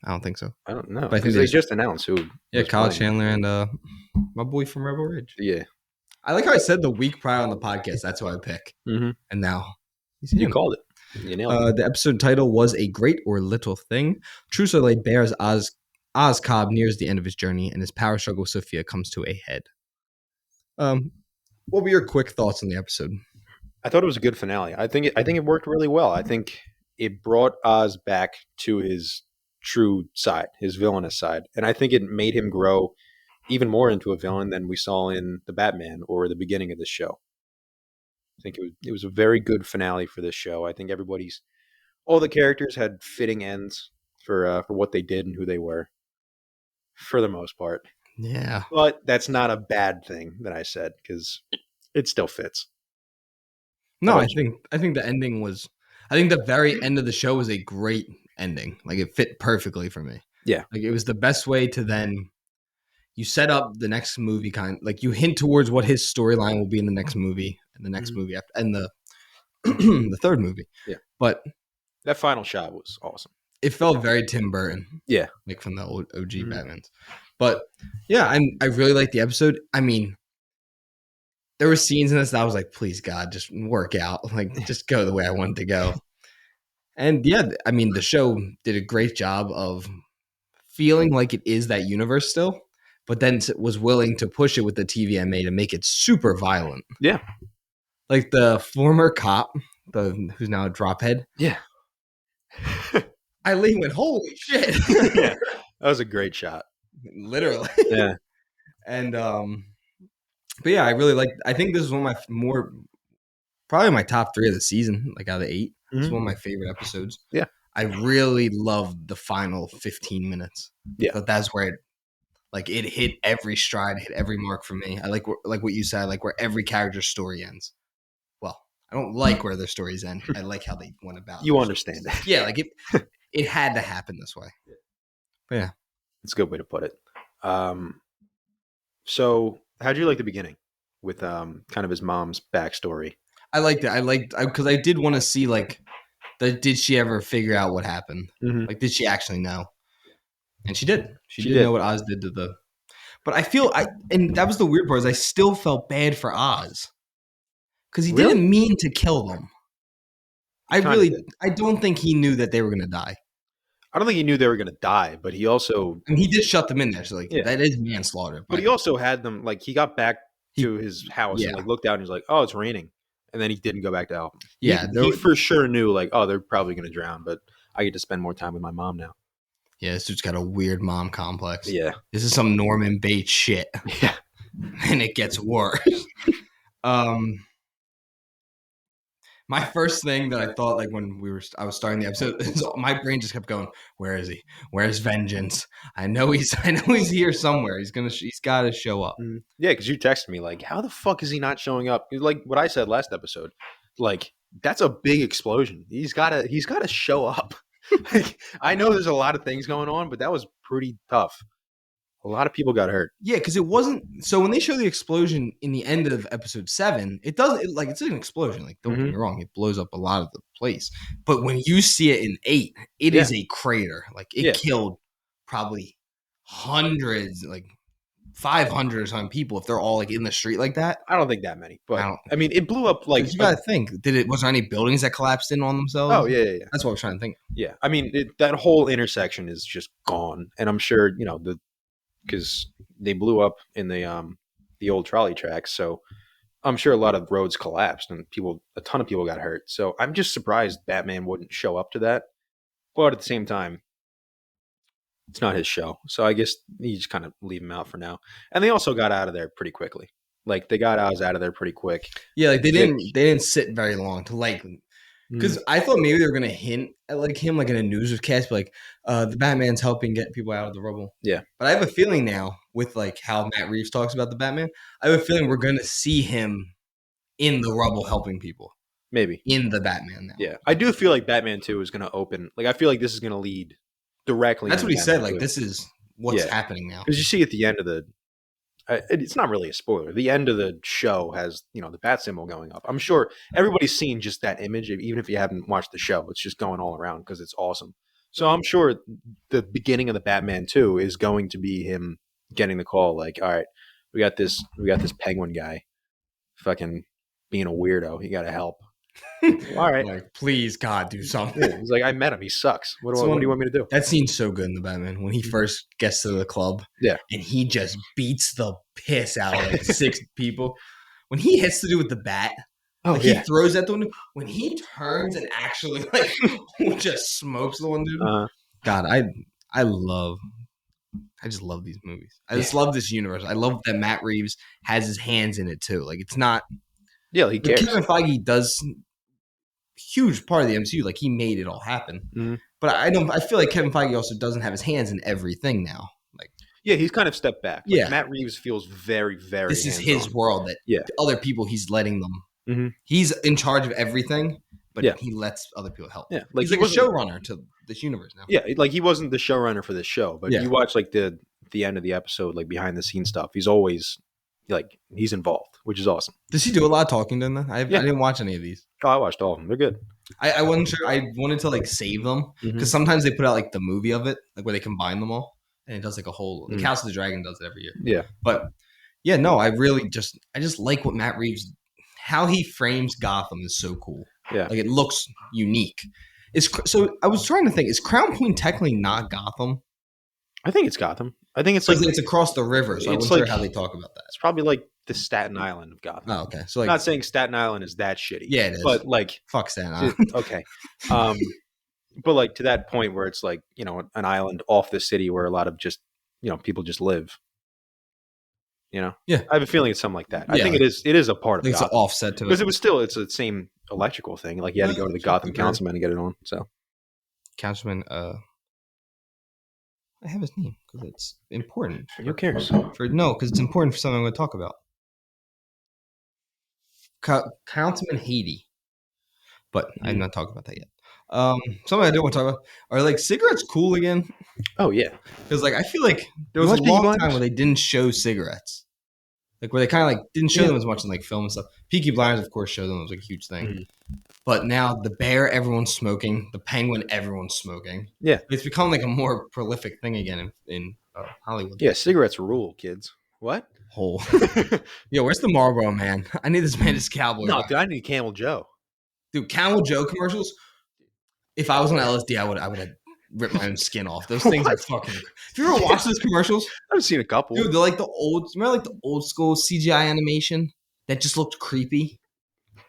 I don't think so.
I don't know.
But I think
Because they just announced who.
Yeah, Kyle Chandler and my boy from Rebel Ridge.
Yeah.
I like how I said the week prior on the podcast. That's who I pick.
Mm-hmm.
And now
you called it. You nailed it.
The episode title was A Great or Little Thing. True Soleil bears Oz Cobb nears the end of his journey, and his power struggle with Sophia comes to a head. What were your quick thoughts on the episode?
I thought it was a good finale. I think it worked really well. I think it brought Oz back to his true side, his villainous side, and I think it made him grow even more into a villain than we saw in the Batman or the beginning of this show. I think it was a very good finale for this show. I think all the characters had fitting ends for what they did and who they were, for the most part.
Yeah,
but that's not a bad thing that I said because it still fits.
No, I think the ending was. I think the very end of the show was a great ending. Like it fit perfectly for me.
Yeah,
like it was the best way to then. You set up the next movie like you hint towards what his storyline will be in the next movie and the next movie after and the the third movie.
Yeah.
But
that final shot was awesome.
It felt very Tim Burton.
Yeah.
Like from the old OG Batmans. But yeah, I really liked the episode. I mean, there were scenes in this that I was like, please God, just work out. Like just go the way I wanted to go. And yeah, I mean, the show did a great job of feeling like it is that universe still. But then was willing to push it with the TVMA to make it super violent.
Yeah.
Like the former cop, who's now a drophead.
Yeah.
Eileen went, holy shit.
Yeah. That was a great shot.
Literally.
Yeah.
And, but yeah, I think this is one of my probably my top 3 of the season, like out of the 8. It's one of my favorite episodes.
Yeah.
I really loved the final 15 minutes.
Yeah.
But that's where it hit every stride, hit every mark for me. I like what you said, like where every character's story ends. Well, I don't like where their stories end. I like how they went about.
You understand that.
Yeah, like it had to happen this way. But yeah,
it's a good way to put it. So how'd you like the beginning with kind of his mom's backstory?
I liked it. Because I did want to see like, did she ever figure out what happened?
Mm-hmm.
Like, did she actually know? And she did. She did
did.
know what Oz did to the. But and that was the weird part, is I still felt bad for Oz because he
Really?
didn't mean to kill them. I
did.
don't think he knew that they were gonna die.
I don't think he knew they were going to die, but he also.
I mean, he did shut them in there, so like that is manslaughter.
But he also had them, like, he got back to his house
yeah.
and like looked out and he's like, "Oh, it's raining," and then he didn't go back to help him.
Yeah,
he for sure knew, like, "Oh, they're probably going to drown, but I get to spend more time with my mom now."
Yeah, this dude's got a weird mom complex.
Yeah,
this is some Norman Bates shit.
Yeah,
and it gets worse. My first thing that I thought, like when I was starting the episode, my brain just kept going, "Where is he? Where's Vengeance? I know he's here somewhere. He's got to show up."
Yeah, because you texted me like, "How the fuck is he not showing up?" Like what I said last episode, like that's a big explosion. He's got to show up. Like, I know there's a lot of things going on, but that was pretty tough. A lot of people got hurt.
Yeah, because it wasn't. So when they show the explosion in the end of episode 7, it doesn't like it's an explosion. Like, don't get me wrong, it blows up a lot of the place. But when you see it in 8, it is a crater. Like it killed probably hundreds, like 500 or something people if they're all like in the street like that.
I don't think that many, but I mean, it blew up like.
You gotta think. Was there any buildings that collapsed in on themselves?
Oh yeah.
That's what I was trying to think.
Yeah, I mean that whole intersection is just gone, and I'm sure because they blew up in the old trolley tracks, so I'm sure a lot of roads collapsed and a ton of people got hurt. So I'm just surprised Batman wouldn't show up to that, but at the same time, it's not his show, so I guess you just kind of leave him out for now. And they also got out of there pretty quickly. Like they got Oz out of there pretty quick.
Yeah, like they didn't sit very long to like. Because I thought maybe they were gonna hint at like him, like in a newscast, like the Batman's helping get people out of the rubble.
Yeah,
but I have a feeling now with like how Matt Reeves talks about the Batman, I have a feeling we're gonna see him in the rubble helping people.
Maybe
in the Batman now.
Yeah, I do feel like Batman 2 is gonna open. Like I feel like this is gonna lead directly.
That's what he said. Like this is what's happening now.
Because you see at the end of the. It's not really a spoiler. The end of the show has, the bat symbol going up. I'm sure everybody's seen just that image, even if you haven't watched the show. It's just going all around because it's awesome. So I'm sure the beginning of the Batman 2 is going to be him getting the call, like, all right, we got this penguin guy fucking being a weirdo. You got to help. All right.
Like, please, God, do something.
Yeah, he's like, I met him. He sucks. What do you want me to do?
That scene's so good in the Batman when he first gets to the club.
Yeah.
And he just beats the piss out of like 6 people. When he hits the dude with the bat, he throws at the one. When he turns and actually like just smokes the one dude. God, I just love these movies. I just love this universe. I love that Matt Reeves has his hands in it too. Like it's not.
Yeah, he cares.
Kevin Feige does huge part of the MCU. Like he made it all happen. But I feel like Kevin Feige also doesn't have his hands in everything now. Like
he's kind of stepped back. Like, Matt Reeves feels very, very.
This is his world. That other people he's letting them. He's in charge of everything, but he lets other people help.
Yeah, like
he's like a showrunner to this universe now.
Yeah, like he wasn't the showrunner for this show, but you watch like the end of the episode, like behind the scenes stuff. He's always like he's involved, which is awesome.
Does he do a lot of talking then? I didn't watch any of these.
Oh, I watched all of them. They're good.
I wasn't sure. I wanted to like save them because sometimes they put out like the movie of it, like where they combine them all, and it does like a whole. Like House of the Dragon does it every year.
Yeah,
but no, I just like what Matt Reeves, how he frames Gotham is so cool.
Yeah,
like it looks unique. So I was trying to think: is Crown Point technically not Gotham?
I think it's Gotham. I think it's like
it's across the river. So I wasn't sure how they talk about that.
It's probably like the Staten Island of Gotham.
Oh, okay. So like,
I'm not saying Staten Island is that shitty.
Yeah, it is.
But like,
fuck Staten Island.
Okay. But like to that point where it's like an island off the city where a lot of just people just live. Yeah. I have a feeling it's something like that. I think it is a part of Gotham.
It's an offset to it
because it's the same electrical thing. Like you had to go to the Gotham councilman to get it on. So
councilman. I have his name because it's important.
Who cares?
Because it's important for something I'm going to talk about. Councilman Haiti. but I'm
Mm.
not talking about that yet. Something I do want to talk about are like cigarettes cool again?
Oh yeah.
Because like I feel like there
You
was a
watch Peaky
long time
Blinders?
where they didn't show cigarettes, like where they kind of like didn't show
Yeah.
them as much in like film and stuff. Peaky Blinders, of course, showed them. It was like a huge thing.
Mhm.
But now the bear, everyone's smoking. The penguin, everyone's smoking.
Yeah.
It's become like a more prolific thing again in Hollywood.
Yeah. Cigarettes rule, kids. What?
Whole. Yo, where's the Marlboro man? I need this man as cowboy.
No,
Vibe.
dude, I need Camel Joe.
Dude, Camel Joe commercials. If I was on LSD, I would have ripped my own skin off. Those things are
What?
fucking. If you ever watch those commercials,
I've seen a couple.
dude, they're like the old. Remember like the old school CGI animation that just looked creepy.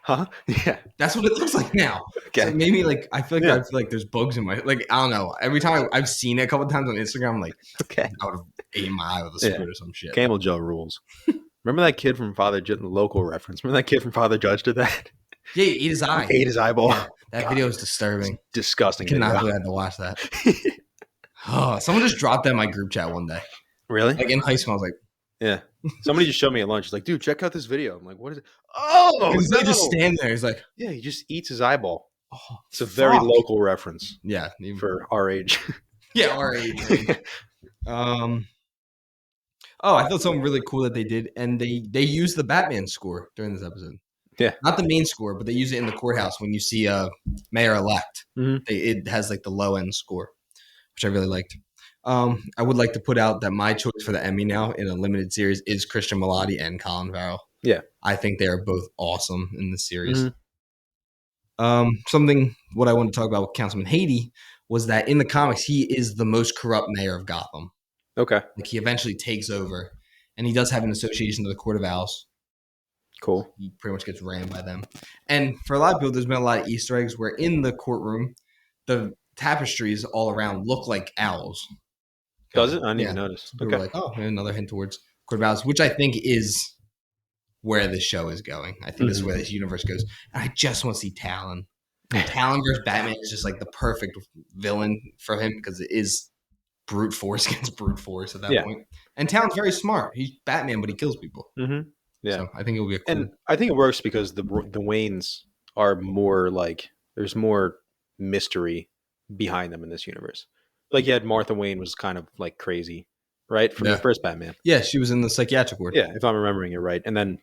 Huh? Yeah.
That's what it looks like now.
Okay.
So maybe like I feel like
Yeah.
I feel like there's bugs in my like I don't know. Every time I've seen it a couple times on Instagram, I'm like
Okay.
I would have ate my eye with a
Yeah.
spoon or some shit.
Camel Joe rules. Remember that kid from Father Judge? Local reference. Remember that kid from Father Judge did that?
Yeah, he ate his eye.
Ate his eyeball.
Yeah, that
God,
video is disturbing. I
disgusting.
cannot
Video.
believe I had to watch that. Oh, someone just dropped that in my group chat one day.
Really?
Like in high school, I was like,
Yeah. Somebody just showed me at lunch. He's like, dude, check out this video. I'm like, what is it? Oh,
because
no.
they just stand there. He's like,
Yeah, he just eats his eyeball.
oh,
It's a very
fuck.
local reference
Yeah, even
for our age.
yeah, our age. Oh, I thought something really cool that they did, and they used the Batman score during this episode.
Yeah.
Not the main score, but they use it in the courthouse when you see Mayor Elect.
Mhm.
It has like the low end score, which I really liked. I would like to put out that my choice for the Emmy now in a limited series is Christian Milioti and Colin Farrell.
Yeah.
I think they are both awesome in this series.
Mhm.
What I want to talk about with Councilman Haiti was that in the comics, he is the most corrupt mayor of Gotham.
Okay.
Like he eventually takes over, and he does have an association to the Court of Owls.
Cool.
He pretty much gets ran by them. And for a lot of people, there's been a lot of Easter eggs where in the courtroom, the tapestries all around look like owls.
Does it? I didn't
Yeah.
even notice.
People were like, oh, another hint towards Court of Owls, which I think is where this show is going. I think this is where this universe goes. And I just want to see Talon. Talon versus Batman is just like the perfect villain for him because it is brute force against brute force at that point. And Talon's very smart. He's Batman, but he kills people.
Mm-hmm. Yeah.
So I think it will be a cool.
And I think it works because the Waynes are more like there's more mystery behind them in this universe. Like you had Martha Wayne was kind of like crazy, right? From the first Batman.
Yeah, she was in the psychiatric ward.
Yeah, if I'm remembering it right. And then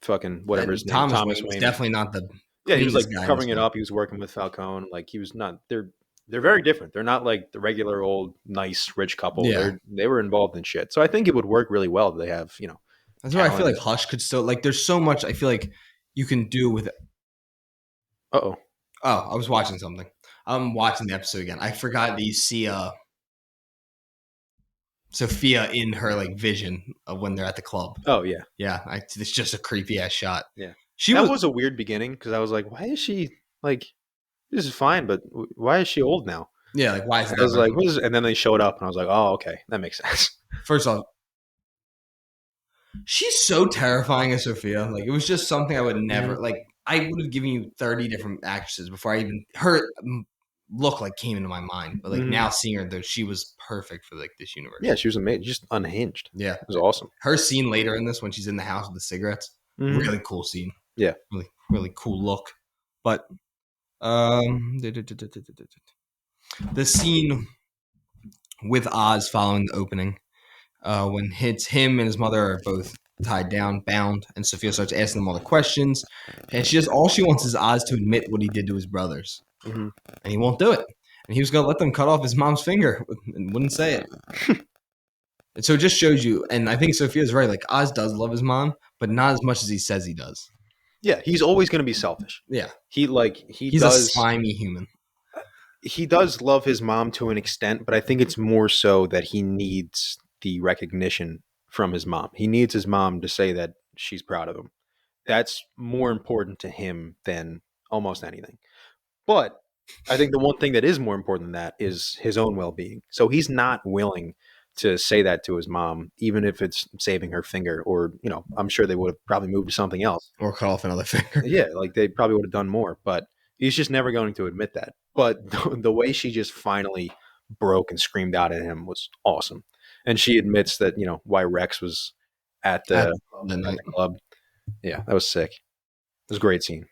fucking whatever his name.
Thomas
Wayne.
was definitely not the
he was like
guy in
covering
this
it up. He was working with Falcone. Like he was not they're very different. They're not like the regular old nice rich couple.
Yeah.
They were involved in shit. So I think it would work really well that they have, you know.
That's why I feel like Hush could still like there's so much I feel like you can do with it.
Oh,
I was watching something. I'm watching the episode again. I forgot that you see Sophia in her like vision of when they're at the club.
Oh yeah.
Yeah. It's just a creepy ass shot.
Yeah.
She
was a weird beginning because I was like, why is she like this is fine, but why is she old now?
Yeah, like why is that?
I was like, what is it? And then they showed up and I was like, oh, okay, that makes sense.
First off, she's so terrifying as Sophia. Like it was just something I would never like. I would have given you 30 different actresses before I even her look like came into my mind. But like now seeing her, though, she was perfect for like this universe.
Yeah, she was amazing, just unhinged.
Yeah,
it was awesome.
Her scene later in this when she's in the house with the cigarettes, really cool scene.
Yeah,
really cool look. But the scene with Oz following the opening. When him and his mother are both tied down, bound, and Sophia starts asking them all the questions, and all she wants is Oz to admit what he did to his brothers, and he won't do it. And he was going to let them cut off his mom's finger and wouldn't say it. And so it just shows you, and I think Sophia's right. Like Oz does love his mom, but not as much as he says he does.
Yeah, he's always going to be selfish.
Yeah,
he's
a slimy human.
He does love his mom to an extent, but I think it's more so that he needs the recognition from his mom. He needs his mom to say that she's proud of him. That's more important to him than almost anything. But I think the one thing that is more important than that is his own well-being. So he's not willing to say that to his mom, even if it's saving her finger or, you know, I'm sure they would have probably moved to something else.
Or cut off another finger.
Yeah, like they probably would have done more, but he's just never going to admit that. But the way she just finally broke and screamed out at him was awesome. And she admits that, you know, why Rex was at the club. Yeah, that was sick. It was a great scene.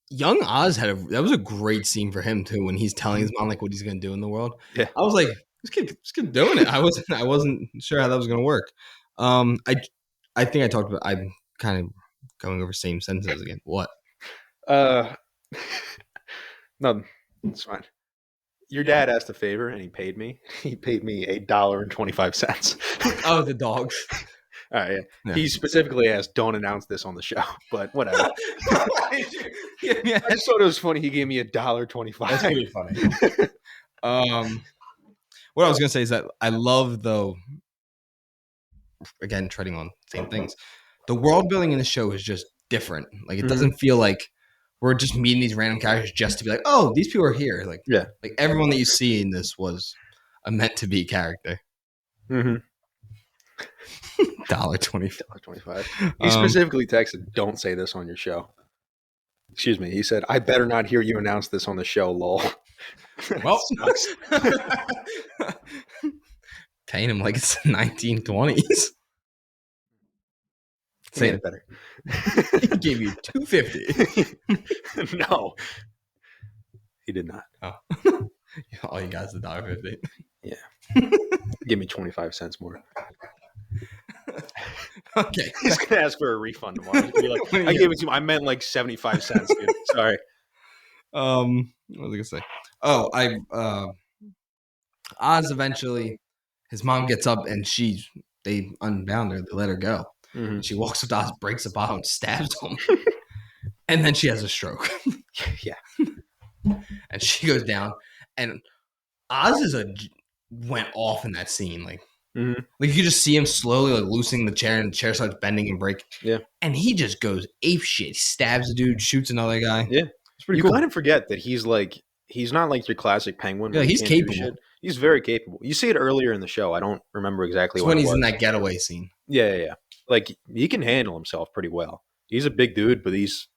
Young Oz that was a great scene for him too when he's telling his mom like what he's gonna do in the world.
Yeah.
I was like, this kid doing it. I wasn't sure how that was gonna work. I think I talked about. I'm kind of going over same sentences again. What?
Uh, no, it's fine. Your dad asked a favor and he paid me. He paid me $1.25.
Oh, the dogs.
All right. Yeah.
Yeah.
He specifically asked, "Don't announce this on the show," but whatever.
Yeah,
I just thought it was funny. He gave me $1.25.
that's pretty funny. What I was gonna say is that I love though. Again, treading on same things. The world building in the show is just different. Like it doesn't feel like we're just meeting these random characters just to be like, oh, these people are here. Like
Yeah.
like everyone that you see in this was a meant to be character.
Mm-hmm.
$1.25.
$1.25. He specifically texted, "Don't say this on your show." Excuse me. He said, "I better not hear you announce this on the show, lol."
Well, paying him like it's the 1920s.
Say it better.
He gave you $2.50.
No, he did not.
Oh, all you guys $1.50.
Yeah, give me 25 cents more.
Okay,
he's gonna ask for a refund tomorrow. He's gonna be like, "I gave it to you. I meant like 75 cents, dude. Sorry."
What was I gonna say? Oh, Oz eventually, his mom gets up and they unbound her, they let her go.
Mm-hmm.
She walks up to Oz, breaks the bottle, and stabs him. And then she has a stroke.
Yeah.
And she goes down. And Oz went off in that scene. Like you could just see him slowly like loosening the chair, and the chair starts bending and breaking.
Yeah.
And he just goes ape shit. He stabs a dude, shoots another guy.
Yeah.
It's pretty
you
cool.
kind of forget that he's not like your classic Penguin.
Yeah, he's capable.
He's very capable. You see it earlier in the show. I don't remember exactly
when he's in that getaway scene.
Yeah. Like he can handle himself pretty well. He's a big dude, but it's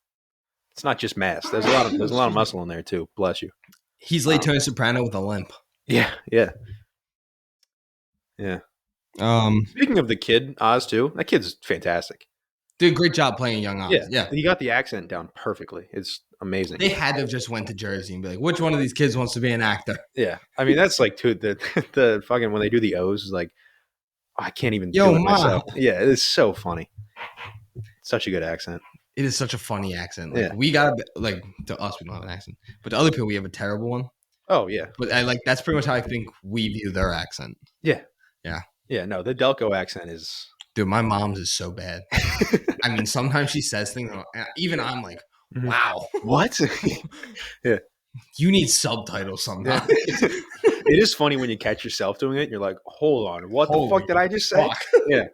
not just mass. There's a lot of muscle in there too. Bless you.
He's late Tony Soprano with a limp.
Yeah. Speaking of the kid, Oz too. That kid's fantastic.
Did a great job playing young Oz. Yeah.
He got the accent down perfectly. It's amazing.
They had to have just went to Jersey and be like, which one of these kids wants to be an actor?
Yeah. I mean, that's like the fucking when they do the O's, like I can't even do it myself. Yeah, it's so funny. Such a good accent.
It is such a funny accent. Like we got to us, we don't have an accent, but to other people, we have a terrible one.
Oh yeah,
but that's pretty much how I think we view their accent.
Yeah. No, the Delco accent is.
Dude, my mom's is so bad. I mean, sometimes she says things, even I'm like, wow,
what? Yeah,
you need subtitles sometimes.
It is funny when you catch yourself doing it. You're like, hold on, what the fuck did I just say? Yeah.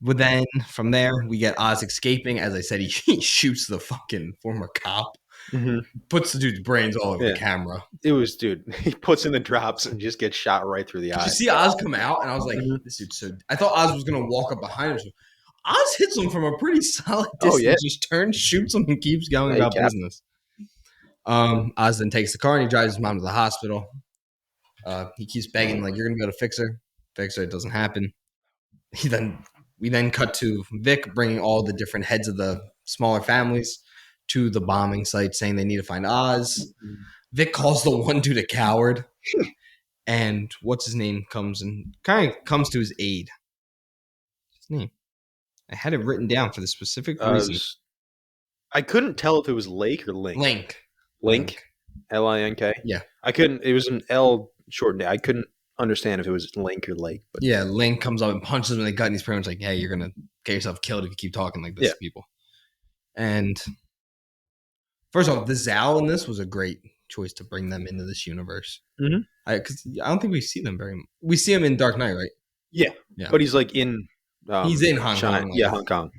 But then from there, we get Oz escaping. As I said, he shoots the fucking former cop, puts the dude's brains all over the camera.
It was, dude, he puts in the drops and just gets shot right through the eye.
You see Oz come out, and I was like, this dude's so. I thought Oz was going to walk up behind him. Oz hits him from a pretty solid distance, just turns, shoots him, and keeps going about business. Oz then takes the car, and he drives his mom to the hospital. He keeps begging, like, you're going to be able to fix her. Fix her. It doesn't happen. We then cut to Vic bringing all the different heads of the smaller families to the bombing site, saying they need to find Oz. Vic calls the one dude a coward, and what's his name comes to his aid. What's his name? I had it written down for the specific reason.
I couldn't tell if it was Lake or Link. Link. Link.
Yeah,
I couldn't. It was an L shortened. I couldn't understand if it was Link or Lake. But
yeah, Link comes up and punches him in the gut, and he's pretty much like, "Hey, you're gonna get yourself killed if you keep talking like this to people." And first off, the Zal in this was a great choice to bring them into this universe. Because I don't think we see them very much. We see him in Dark Knight, right?
Yeah. But he's like in.
He's in Hong Kong.
Yeah, Hong Kong.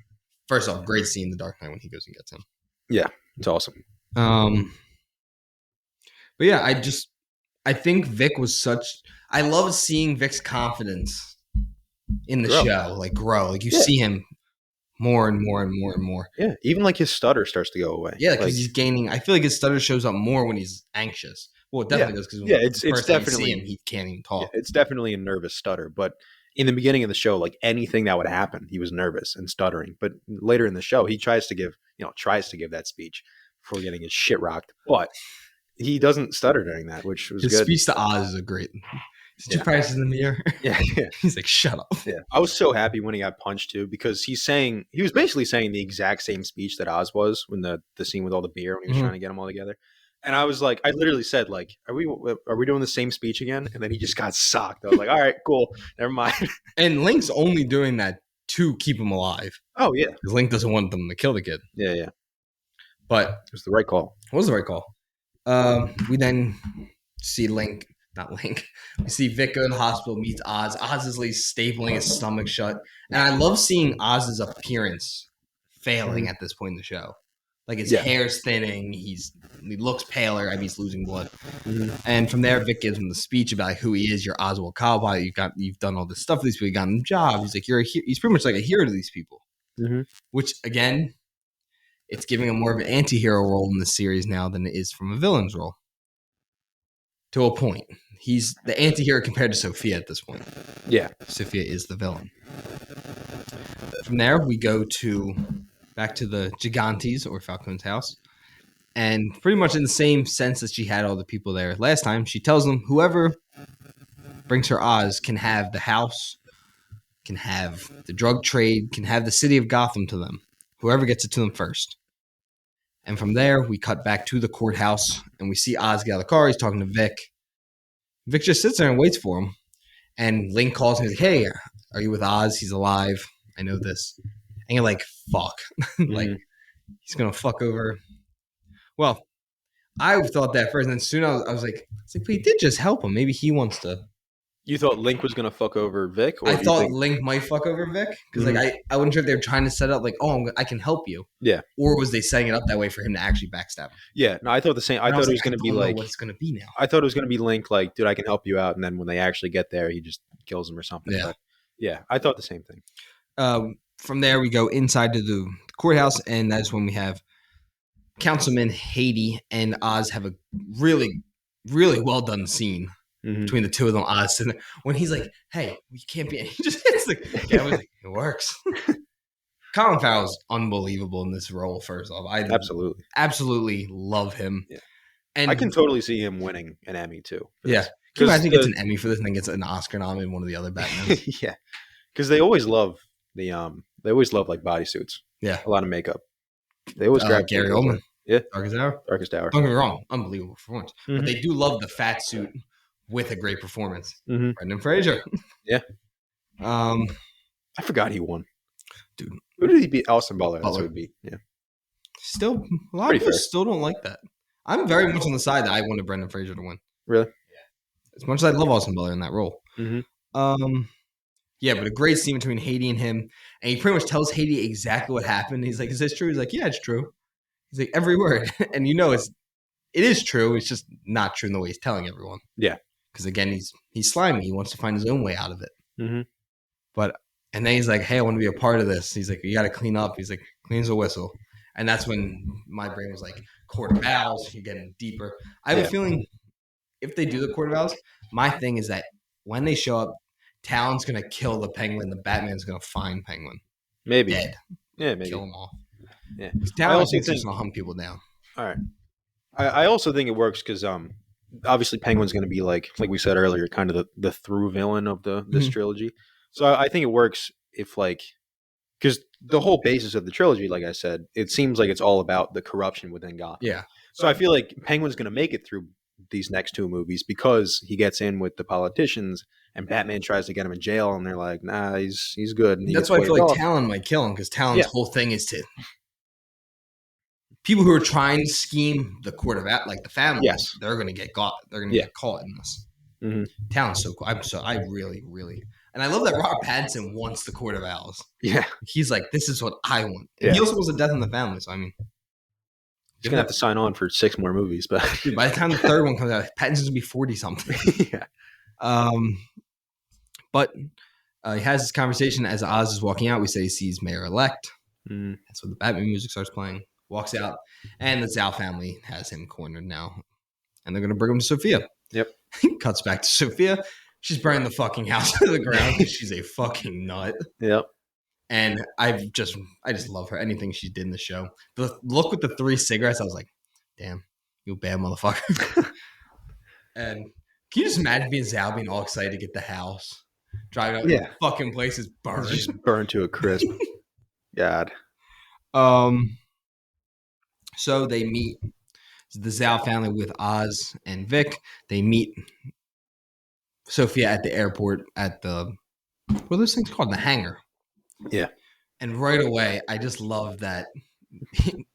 First off, great scene in the Dark Knight when he goes and gets him.
Yeah, it's awesome.
But yeah, I think Vic was I love seeing Vic's confidence in the show, like grow. Like you see him more and more and more and more.
Yeah, even like his stutter starts to go away.
Yeah, because he's gaining. I feel like his stutter shows up more when he's anxious. Well, it definitely does because
it's definitely
he can't even talk.
Yeah, it's definitely a nervous stutter. But in the beginning of the show, like anything that would happen, he was nervous and stuttering. But later in the show, he tries to give tries to give that speech before getting his shit rocked. But he doesn't stutter during that, which was
His
good.
speech to Oz is a great. He's just practicing in the mirror.
Yeah.
He's like, shut up.
Yeah. I was so happy when he got punched too, because he was basically saying the exact same speech that Oz was when the scene with all the beer when he was trying to get them all together. And I was like, I literally said, like, are we doing the same speech again? And then he just got socked. I was like, all right, cool. Never mind.
And Link's only doing that to keep him alive.
Oh, yeah.
Because Link doesn't want them to kill the kid.
Yeah, yeah.
But
it was the right call.
What was the right call? We then see Link. Not Link. We see Vic go to the hospital, meets Oz. Oz is like stapling his stomach shut. And I love seeing Oz's appearance failing at this point in the show. Like his hair's thinning. He looks paler. I mean, he's losing blood. And from there, Vic gives him the speech about who he is. You're Oswald Cobblepot. You've done all this stuff for these people. You got them jobs. He's like, he's pretty much like a hero to these people. Which, again, it's giving him more of an anti-hero role in the series now than it is from a villain's role. To a point. He's the anti-hero compared to Sophia at this point.
Yeah.
Sophia is the villain. From there, we go back to the Gigantes, or Falcon's house. And pretty much in the same sense that she had all the people there last time, she tells them whoever brings her Oz can have the house, can have the drug trade, can have the city of Gotham to them. Whoever gets it to them first. And from there, we cut back to the courthouse, and we see Oz get out of the car. He's talking to Vic. Vic just sits there and waits for him. And Link calls him. He's like, hey, are you with Oz? He's alive. I know this. And you're like, fuck. Like, he's going to fuck over. Well, I thought that first. And then soon I was like, but he did just help him. Maybe he wants to.
You thought Link was going to fuck over Vic?
Or I thought Link might fuck over Vic. Because like I wasn't sure if they were trying to set up like, I can help you.
Yeah.
Or was they setting it up that way for him to actually backstab him?
Yeah. No, I thought the same. I thought it was going to be like.
What it's going to be now.
I thought it was going to be Link like, dude, I can help you out. And then when they actually get there, he just kills him or something.
Yeah.
But yeah. I thought the same thing.
From there, we go inside to the courthouse. And that's when we have Councilman Haiti and Oz have a really, really well done scene. Between the two of them, Oz, and when he's like, "Hey, we can't be," he just hits the camera. Like, it works. Colin Farrell's unbelievable in this role. First off, I absolutely love him.
Yeah,
and
I can totally see him winning an Emmy too.
Yeah, can you imagine he gets an Emmy for this and then gets an Oscar nom in one of the other Batman?
Yeah, because they always love like bodysuits.
Yeah,
a lot of makeup. They always grab
Gary Oldman.
Yeah,
Darkest Hour.
Don't
get me wrong, unbelievable performance. But they do love the fat suit. With a great performance. Brendan Fraser.
Yeah.
I
forgot he won.
Dude.
Who did he beat? Austin Butler. That's who would be. Yeah.
Still, a lot of people still don't like that. I'm very much on the side that I wanted Brendan Fraser to win.
Really?
Yeah. As much as I love Austin Butler in that role. Yeah, but a great scene between Haiti and him. And he pretty much tells Haiti exactly what happened. He's like, is this true? He's like, yeah, it's true. He's like, every word. And it is true. It's just not true in the way he's telling everyone.
Yeah.
Because again, he's slimy. He wants to find his own way out of it. And then he's like, "Hey, I want to be a part of this." He's like, "You got to clean up." He's like, "Clean as a whistle." And that's when my brain was like, "Court of Owls." You're getting deeper. I have a feeling if they do the Court of Owls, my thing is that when they show up, Talon's gonna kill the Penguin. The Batman's gonna find Penguin.
Maybe
dead.
Yeah, maybe
kill them all.
Yeah,
Talon's just gonna hunt people down.
All right. I also think it works because obviously Penguin's going to be like we said earlier, kind of the through villain of this trilogy. So I think it works if because the whole basis of the trilogy, like I said, it seems like it's all about the corruption within Gotham.
Yeah.
So I feel like Penguin's going to make it through these next two movies because he gets in with the politicians and Batman tries to get him in jail and they're like, nah, he's good. And
that's why I feel like Talon might kill him because Talon's whole thing is to people who are trying to scheme the Court of the family, they're going to get caught. They're going to get caught in this. Talon's so cool. I really, really, and I love that Robert Pattinson wants the Court of Owls.
Yeah,
he's like, this is what I want. Yeah. He also wants a death in the family. So I mean,
he's gonna have to sign on for 6 more movies. But
dude, by the time the third one comes out, Pattinson's gonna be 40 something.
Yeah.
But he has this conversation as Oz is walking out. We say he sees Mayor-elect. That's when the Batman music starts playing. Walks out, and the Zhao family has him cornered now. And they're going to bring him to Sophia.
Yep.
Cuts back to Sophia. She's burning the fucking house to the ground because she's a fucking nut.
Yep.
And I just love her. Anything she did in the show. The look with the 3 cigarettes, I was like, damn, you bad motherfucker. And can you just imagine being Zhao being all excited to get the house? Driving out,
Yeah.
the fucking place is burned.
It's just burned to a crisp. God.
So they meet the Zhao family with Oz and Vic. They meet Sophia at the airport at the, what are those things called? The hangar.
Yeah.
And right away, I just love that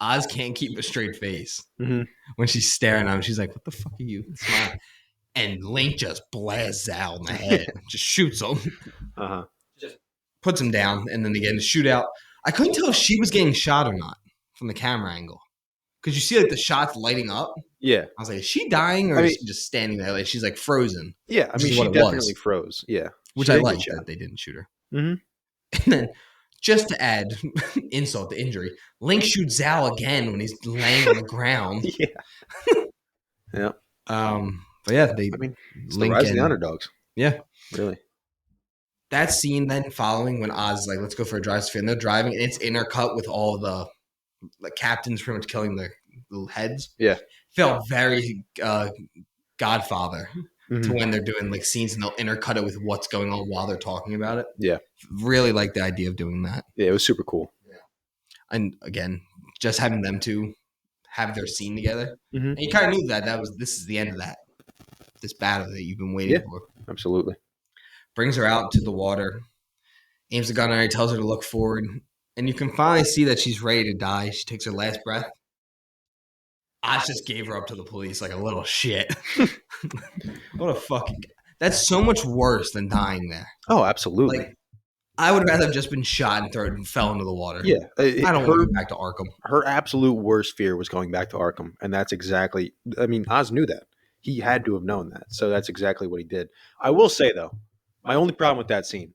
Oz can't keep a straight face.
Mm-hmm.
When she's staring at him. She's like, what the fuck are you? Smile. And Link just blasts Zhao in the head. Just shoots him.
Uh-huh.
Just puts him down. And then they get in the shootout. I couldn't tell if she was getting shot or not from the camera angle. Because you see like the shots lighting up.
Yeah.
I was like, is she dying or is she just standing there? Like she's like frozen.
Yeah, I mean, she definitely froze. Yeah.
Which I like that they didn't shoot her.
Mm-hmm.
And then, just to add insult to injury, Link shoots Zhao again when he's laying on the ground.
Yeah. Yeah.
But yeah,
I mean, it's Link the rise of the underdogs.
Yeah.
Really.
That scene following when Oz is like, let's go for a drive, and they're driving, and it's intercut with all the captains pretty much killing the little heads.
Yeah.
Felt very Godfather to when they're doing like scenes and they'll intercut it with what's going on while they're talking about it.
Yeah. Really
like the idea of doing that.
Yeah, it was super cool.
Yeah. And again, just having them two have their scene together. And you kind of knew that this is the end of this battle that you've been waiting for.
Absolutely.
Brings her out to the water, aims the gun at her, tells her to look forward, and you can finally see that she's ready to die. She takes her last breath. Oz just gave her up to the police like a little shit. What a fucking... That's so much worse than dying there.
Oh, absolutely.
Like, I would rather have just been shot and fell into the water.
Yeah.
I don't want to go back to Arkham.
Her absolute worst fear was going back to Arkham, and that's exactly... I mean, Oz knew that. He had to have known that, so that's exactly what he did. I will say, though, my only problem with that scene,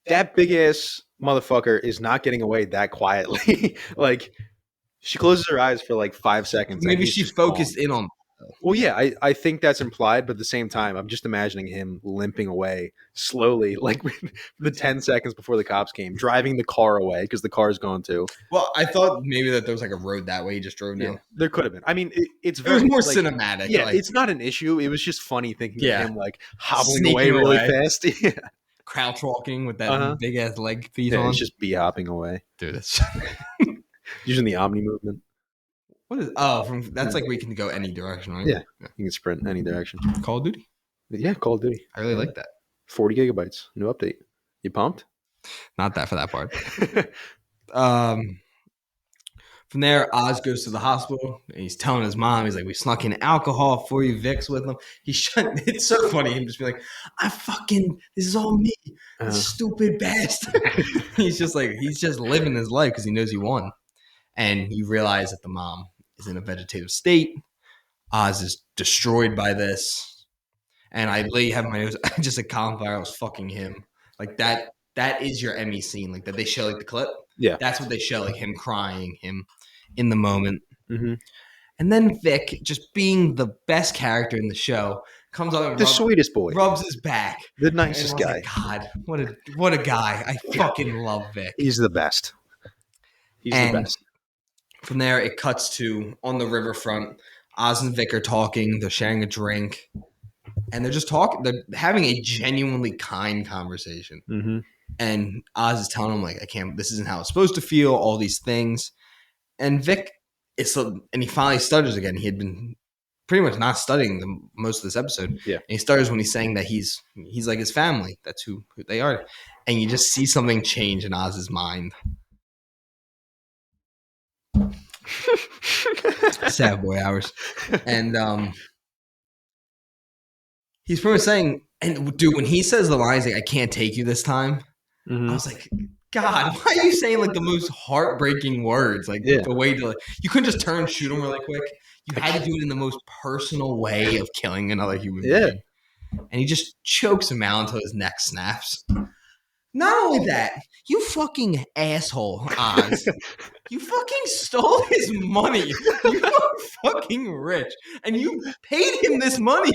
that big-ass motherfucker is not getting away that quietly. Like... She closes her eyes for like 5 seconds.
Maybe she focused in on.
Well, yeah, I think that's implied, but at the same time, I'm just imagining him limping away slowly, like the 10 seconds before the cops came, driving the car away because the car's going to.
Well, I thought maybe that there was like a road that way. He just drove down.
Yeah, there could have been. I mean, it
was more cinematic.
Yeah, it's not an issue. It was just funny thinking of him like hobbling
Sneaking
away really fast. Yeah.
Crouch walking with that big ass leg piece on.
It's just hopping away.
Dude, that's
using the Omni movement.
What is that's like we can go any direction, right?
Yeah. You can sprint any direction.
Call of Duty?
Yeah, Call of Duty.
I really like that.
40 gigabytes. New update. You pumped?
Not that for that part. From there, Oz goes to the hospital and he's telling his mom, he's like, we snuck in alcohol for you, Vicks with him. It's so funny him just be like, this is all me. Stupid bastard. he's just living his life because he knows he won. And you realize that the mom is in a vegetative state. Oz is destroyed by this. And I literally have my nose, just a Colin Gallagher was fucking him. Like that is your Emmy scene. Like that they show like the clip.
Yeah.
That's what they show, like him crying, him in the moment.
Mm-hmm.
And then Vic, just being the best character in the show, comes up and
sweetest boy.
Rubs his back.
The nicest guy.
Like, God, what a guy. I fucking love Vic.
He's the best. He's the best.
From there, it cuts to on the riverfront. Oz and Vic are talking. They're sharing a drink. And they're just talking. They're having a genuinely kind conversation.
Mm-hmm.
And Oz is telling him, like, this isn't how it's supposed to feel, all these things. And Vic, and he finally stutters again. He had been pretty much not studying most of this episode.
Yeah.
And he stutters when he's saying that he's like his family. That's who they are. And you just see something change in Oz's mind. Sad boy hours. And he's pretty much saying, and dude, when he says the lines like, I can't take you this time, I was like, God, why are you saying like the most heartbreaking words? Like the way to you couldn't just turn and shoot him really quick. You had to do it in the most personal way of killing another human being. And he just chokes him out until his neck snaps. Not only that, you fucking asshole, Oz. You fucking stole his money. You are fucking rich. And you paid him this money.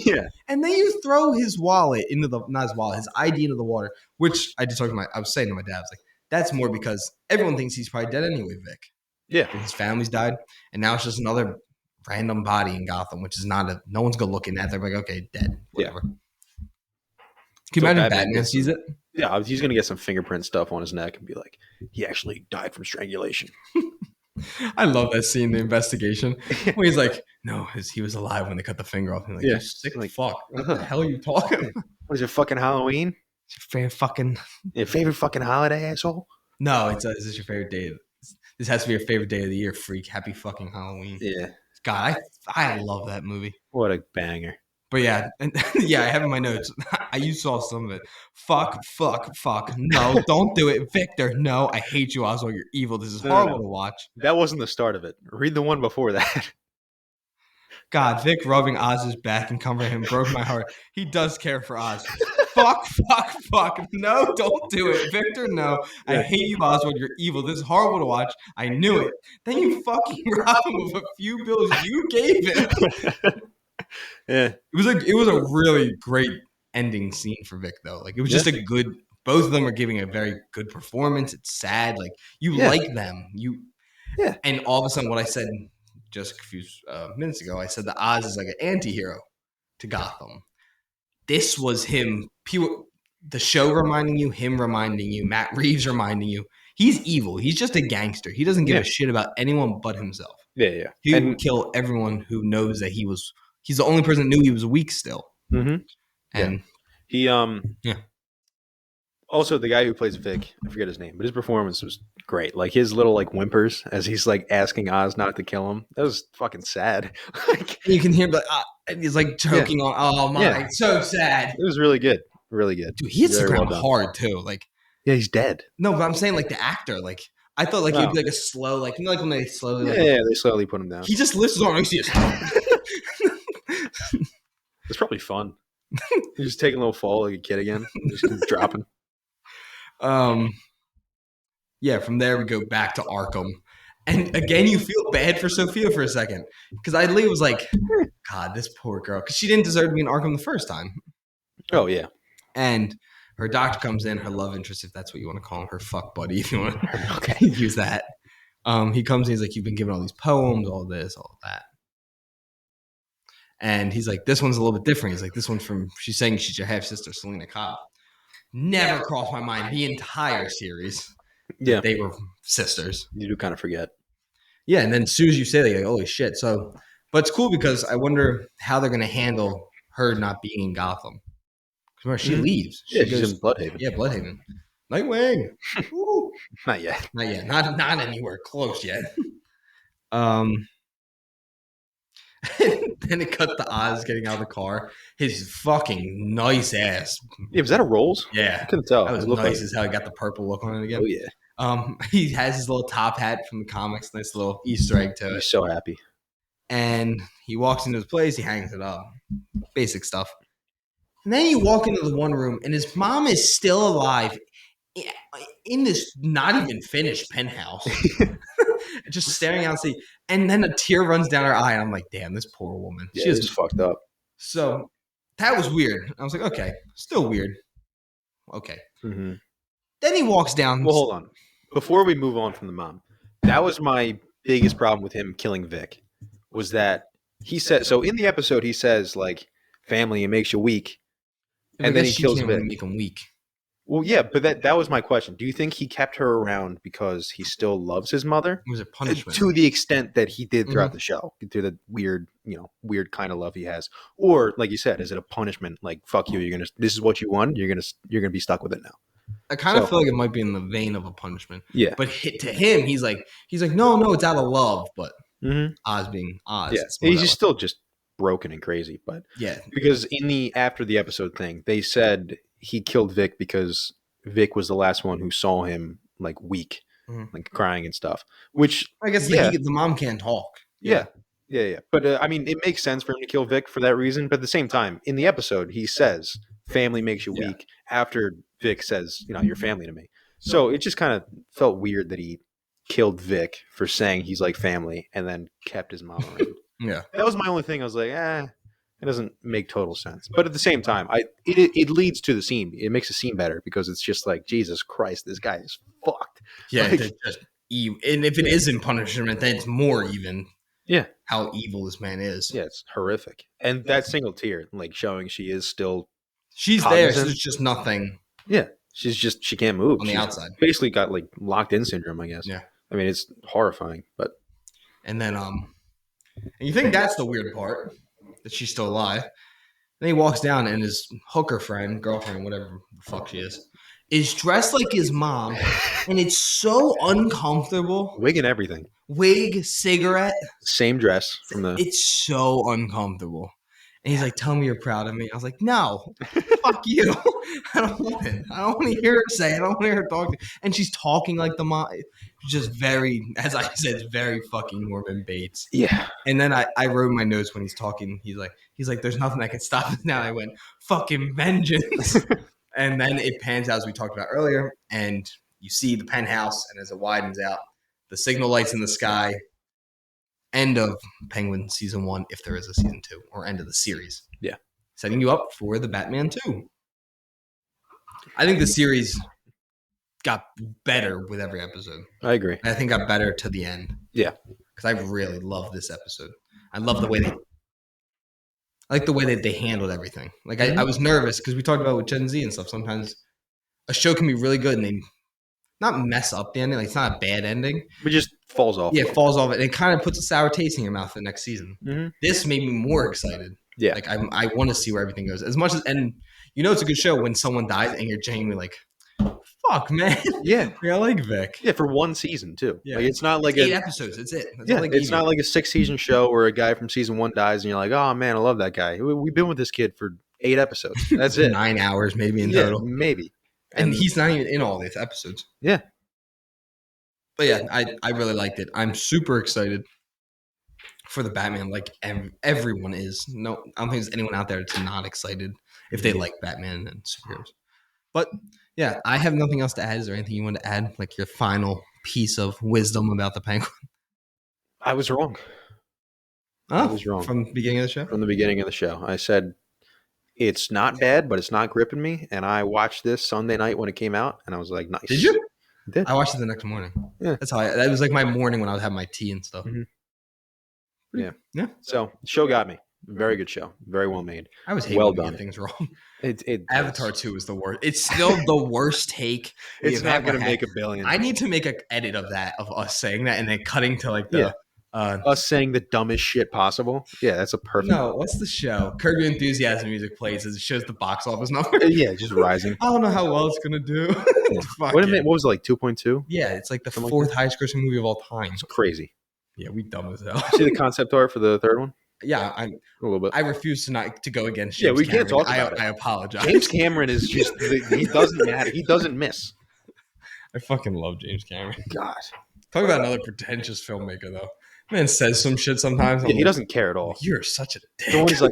Yeah.
And then you throw his wallet into the, not his wallet, his ID into the water, which I just talked to I was saying to my dad, I was like, that's more because everyone thinks he's probably dead anyway, Vic.
Yeah.
His family's died. And now it's just another random body in Gotham, which is not a, no one's going to look at that. They're like, okay, dead, whatever. Yeah. Can you imagine Batman sees it?
Yeah, he's going to get some fingerprint stuff on his neck and be like, he actually died from strangulation.
I love that scene, the investigation, where he's like, no, he was alive when they cut the finger off. He's like, you sick fuck. What the hell are you talking about?
What is it, fucking Halloween?
It's your
favorite fucking holiday, asshole?
No, is this your favorite day? This has to be your favorite day of the year, freak. Happy fucking Halloween.
Yeah.
God, I love that movie.
What a banger.
But yeah, yeah, I have in my notes. You saw some of it. Fuck. No, don't do it. Victor, no. I hate you, Oswald. You're evil. This is horrible to watch.
That wasn't the start of it. Read the one before that.
God, Vic rubbing Oz's back and comforting him broke my heart. He does care for Oz. Fuck. No, don't do it. Victor, no. I hate you, Oswald. You're evil. This is horrible to watch. I knew it. Then you fucking robbed him with a few bills you gave him.
Yeah.
It was a really great ending scene for Vic, though. Like, it was just a good, both of them are giving a very good performance. It's sad. Like, you like them. And all of a sudden, what I said just a few minutes ago, I said that Oz is like an anti-hero to Gotham. This was him, the show reminding you, him reminding you, Matt Reeves reminding you. He's evil. He's just a gangster. He doesn't give a shit about anyone but himself.
Yeah.
He would kill everyone who knows that he's the only person that knew he was weak still.
Mm-hmm.
And
he also, the guy who plays Vic, I forget his name, but his performance was great. Like, his little like whimpers as he's like asking Oz not to kill him. That was fucking sad.
You can hear him like, he's like choking on. Oh my, so sad.
It was really good, really good.
Dude, he hits the ground hard too. Like,
yeah, he's dead.
No, but I'm saying like the actor. Like, I thought like it'd be like a slow, like, you know, like when they slowly. Like,
they slowly put him down.
He just lifts his arm. You see his.
It's probably fun. He's just taking a little fall like a kid again. Just dropping.
Yeah, from there we go back to Arkham. And again, you feel bad for Sophia for a second. Because I was like, God, this poor girl. Because she didn't deserve to be in Arkham the first time.
Oh, yeah.
And her doctor comes in, her love interest, if that's what you want to call him, her fuck buddy, if you want to use that. He comes in, he's like, you've been given all these poems, all this, all that. And he's like, this one's a little bit different. He's like, this one's from, she's saying she's your half-sister, Selena Kyle. Never crossed my mind the entire series.
Yeah.
They were sisters.
You do kind of forget.
Yeah, and then as soon as you say that, you're like, holy shit. So, but it's cool because I wonder how they're going to handle her not being in Gotham. Because she leaves.
She's in Bloodhaven.
Yeah, Bloodhaven. Nightwing.
Not yet.
Not anywhere close yet. Then it cut to Oz getting out of the car. His fucking nice ass.
Yeah, was that a Rolls?
Yeah.
I couldn't tell.
That was nice as hell. He got the purple look on it again.
Oh, yeah.
He has his little top hat from the comics. Nice little Easter egg to it.
He's so happy.
And he walks into his place. He hangs it up. Basic stuff. And then you walk into the one room, and his mom is still alive in this not even finished penthouse. Just staring out and see. And then a tear runs down her eye, and I'm like, damn, this poor woman.
Yeah, she is fucked up.
So that was weird. I was like, okay, still weird. Okay.
Mm-hmm.
Then he walks down.
Well, hold on. Before we move on from the mom, that was my biggest problem with him killing Vic, was that he said, so in the episode, he says, like, family, it makes you weak. And then he kills Vic.
Make him weak.
Well, yeah, but that was my question. Do you think he kept her around because he still loves his mother?
It was a punishment.
To the extent that he did throughout the show, through the weird kind of love he has. Or, like you said, is it a punishment? Like, fuck you, this is what you want, you're gonna be stuck with it now.
I kind of feel like it might be in the vein of a punishment.
Yeah.
But to him, he's like, no, it's out of love. But Oz being Oz.
Yeah. He's still just broken and crazy. But
yeah.
Because after the episode thing, they said he killed Vic because Vic was the last one who saw him like weak, like crying and stuff. Which
I guess the mom can't talk.
Yeah. But I mean, it makes sense for him to kill Vic for that reason. But at the same time, in the episode, he says, family makes you
Yeah.
weak. After Vic says, you're family to me. So it just kind of felt weird that he killed Vic for saying he's like family and then kept his mom around.
Yeah.
That was my only thing. I was like, it doesn't make total sense. But at the same time, it leads to the scene. It makes the scene better because it's just like, Jesus Christ, this guy is fucked.
Yeah.
Like,
They're just evil. And if it isn't punishment, then it's more even
yeah,
how evil this man is.
yeah, it's horrific. And that single tear, like showing she is still
She's there, so
cognizant.
there's just nothing
Yeah, she can't move
on the
She's
outside.
basically got like locked in syndrome, I guess.
Yeah.
I mean, it's horrifying, but
And then and you think that's the weird part, that she's still alive. Then he walks down and his hooker friend, girlfriend, whatever the fuck she is dressed like his mom, and it's so uncomfortable.
wig and everything.
Wig, cigarette.
Same dress from the.
It's so uncomfortable. And he's like, "Tell me you're proud of me." I was like, "No, fuck you. I don't want it. I don't want to hear her say it. I don't want to hear her talk." And she's talking like the mom. Just very, as I said, very fucking Norman Bates.
Yeah.
And then I wrote in my notes when he's talking, he's like, "There's nothing that can stop us now." I went, "Fucking vengeance." And then it pans out as we talked about earlier, and you see the penthouse, and as it widens out, the signal lights in the sky. End of Penguin season 1, if there is a season 2, or end of the series.
Yeah.
Setting you up for the Batman 2. I think the series got better with every episode.
I agree.
I think got better to the end.
Yeah.
Because I really love this episode. I love the way I like the way that they handled everything. Like I was nervous because we talked about with Gen Z and stuff. Sometimes a show can be really good and they not mess up the ending. Like it's not a bad ending.
It just falls off.
Yeah, it falls off. And it kind of puts a sour taste in your mouth for the next season.
Mm-hmm.
This made me more excited.
Yeah.
Like I want to see where everything goes. As much as, and it's a good show when someone dies and you're genuinely like, fuck, man.
Yeah.
I like Vic.
Yeah, for one season too.
Yeah.
Like it's not like
8 episodes. That's it. That's all
it's not like a 6-season show where a guy from season 1 dies and you're like, oh man, I love that guy. We've been with this kid for 8 episodes. That's it.
9 hours maybe in total.
Maybe.
And he's not even in all these episodes.
Yeah.
But yeah, I really liked it. I'm super excited for the Batman. Like everyone is. No, I don't think there's anyone out there that's not excited if they like Batman and superheroes. But yeah, I have nothing else to add. Is there anything you want to add? Like your final piece of wisdom about the Penguin?
I was wrong.
I
was wrong.
From the beginning of the show?
From the beginning of the show. I said it's not bad, but it's not gripping me. And I watched this Sunday night when it came out, and I was like, nice.
Did you?
I did.
I watched it the next morning.
Yeah.
That's how that was like my morning when I was having my tea and stuff.
Mm-hmm. Yeah.
Yeah.
So the show got me. Very good show. Very well made.
I was hating
well
when we
done.
get things wrong.
Avatar
2 is the worst. It's still the worst take.
It's not going to make $1 billion.
I need to make an edit of that, of us saying that and then cutting to like the
us saying the dumbest shit possible. Yeah, that's a perfect.
No, what's the show? Curb Your Enthusiasm music plays as it shows the box office number.
Yeah, just rising.
I don't know how well it's gonna do.
What was it, like 2.2?
Yeah, it's like the 4th highest grossing movie of all time.
It's crazy.
Yeah, we dumb as hell.
See the concept art for the third one?
Yeah,
a little bit.
I refuse to go against James
we
Cameron.
can't talk about it.
I apologize.
James Cameron is just he doesn't matter. He doesn't miss.
I fucking love James Cameron.
God.
Talk about another pretentious filmmaker though. Man says some shit sometimes.
Yeah, he doesn't care at all.
You're such a dick.
The one he's like,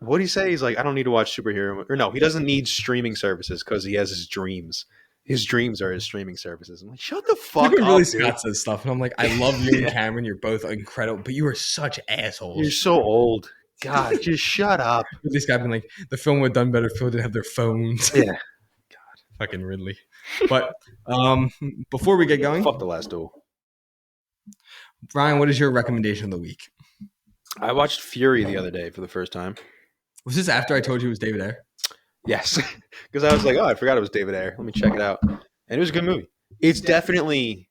what did he say? He's like, I don't need to watch superhero. Or no, he doesn't need streaming services because he has his dreams. His dreams are his streaming services. I'm like, shut the fuck up.
Really Scott says stuff, and I'm like, I love you and Cameron. You're both incredible, but you are such assholes.
You're so old. God, just shut up.
This guy been like, the film would have done better if people didn't have their phones.
Yeah.
God, fucking Ridley. But before we get going,
fuck The Last Duel.
Brian, what is your recommendation of the week?
I watched Fury the other day for the first time.
Was this after I told you it was David Ayer?
Yes, because I was like, oh, I forgot it was David Ayer. Let me check it out. And it was a good movie. It's definitely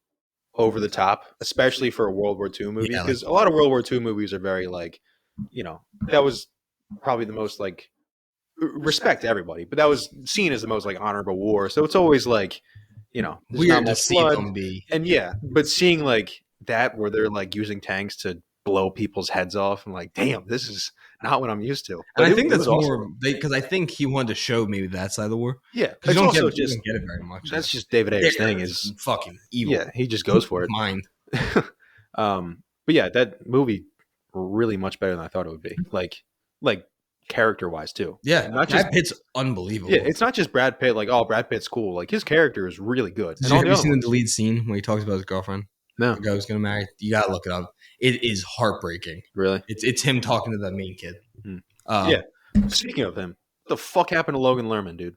over the top, especially for a World War II movie, because a lot of World War II movies are very like, that was probably the most like, respect to everybody, but that was seen as the most like honorable war. So it's always like,
weird to see them be.
And yeah, but seeing like that where they're like using tanks to blow people's heads off, I'm like, damn, this is not what I'm used to.
But and I think that's more because I think he wanted to show maybe that side of the war.
Yeah,
you don't get it very much.
That's just David Ayer's thing is
fucking evil.
Yeah, he just goes for it.
Mind.
But yeah, that movie really much better than I thought it would be. Like character wise too.
Yeah,
not
Brad
just
Pitt's unbelievable.
yeah. It's not just Brad Pitt. Like, oh, Brad Pitt's cool. Like his character is really good.
Have you seen the deleted scene where he talks about his girlfriend?
No,
the guy who's gonna marry. You gotta look it up. It is heartbreaking.
Really?
It's him talking to the main kid.
Yeah. Speaking of him, what the fuck happened to Logan Lerman, dude?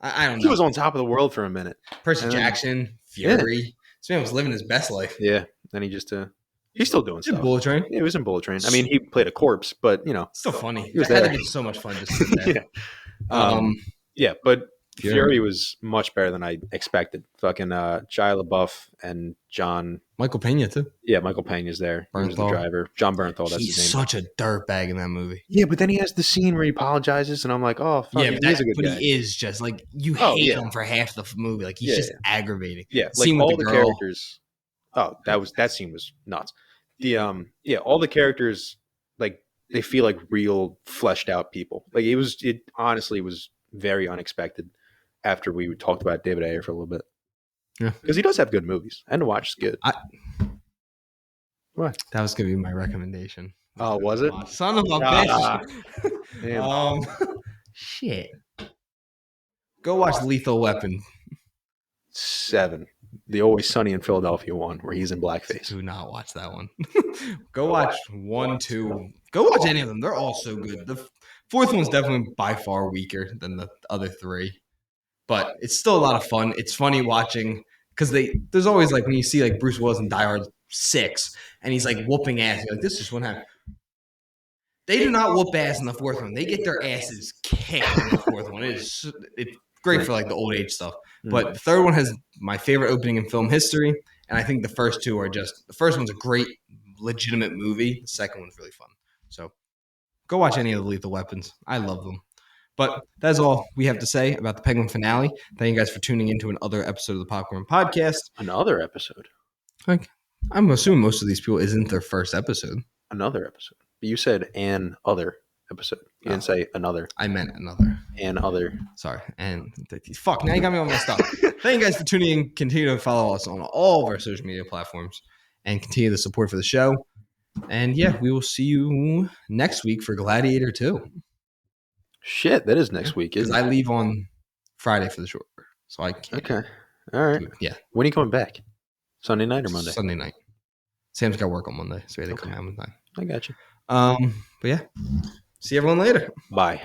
I don't know.
He was on top of the world for a minute.
Percy Jackson, Fury. This man was living his best life.
Yeah. Then he just he's still doing stuff.
Bullet Train.
Yeah, he was in Bullet Train. I mean, he played a corpse, but you know,
still funny.
He was
that
there.
had to be so much fun just sitting there.
Yeah. Yeah, but Fury was much better than I expected. Fucking Shia LaBeouf and
Michael Pena too.
Yeah, Michael Pena's there. He was the driver. John Bernthal, that's his name.
He's such a dirtbag in that movie.
Yeah, but then he has the scene where he apologizes, and I'm like, oh, fuck, he's a good guy.
He is just like you hate him for half the movie. Like he's just aggravating.
Yeah, like all the characters. Oh, that scene was nuts. All the characters, like they feel like real fleshed out people. Like it honestly was very unexpected after we talked about David Ayer for a little bit.
Yeah,
because he does have good movies. End of Watch is good. What?
That was gonna be my recommendation.
Oh, was it?
Son of a bitch. Shit. Go watch Lethal Weapon.
7. The Always Sunny in Philadelphia one, where he's in blackface.
Do not watch that one. Go watch 1, 2. Go watch any of them. They're all so good. The fourth one's definitely by far weaker than the other 3. But it's still a lot of fun. It's funny watching because there's always like when you see like Bruce Willis in Die Hard 6 and he's like whooping ass. You're like, this just wouldn't happen. They do not whoop ass in the fourth one. They get their asses kicked in the fourth one. It's great for like the old age stuff. But the third one has my favorite opening in film history. And I think the first 2 are just the first one's a great, legitimate movie. The second one's really fun. So go watch any of the Lethal Weapons. I love them. But that's all we have to say about the Penguin finale. Thank you guys for tuning into another episode of the Popcorn Podcast.
Another episode?
Like, I'm assuming most of these people isn't their first episode.
Another episode. But you said an other episode. You didn't say another.
I meant another.
An other.
Sorry. And fuck, now you got me all messed up. Thank you guys for tuning in. Continue to follow us on all of our social media platforms and continue the support for the show. And yeah, we will see you next week for Gladiator 2.
Shit, that is next week, isn't it?
I leave on Friday for the short, so I can't.
Okay. All right.
Yeah.
When are you coming back? Sunday night or Monday?
Sunday night. Sam's got work on Monday, so he had to come out on time.
I got you.
But yeah. See everyone later.
Bye.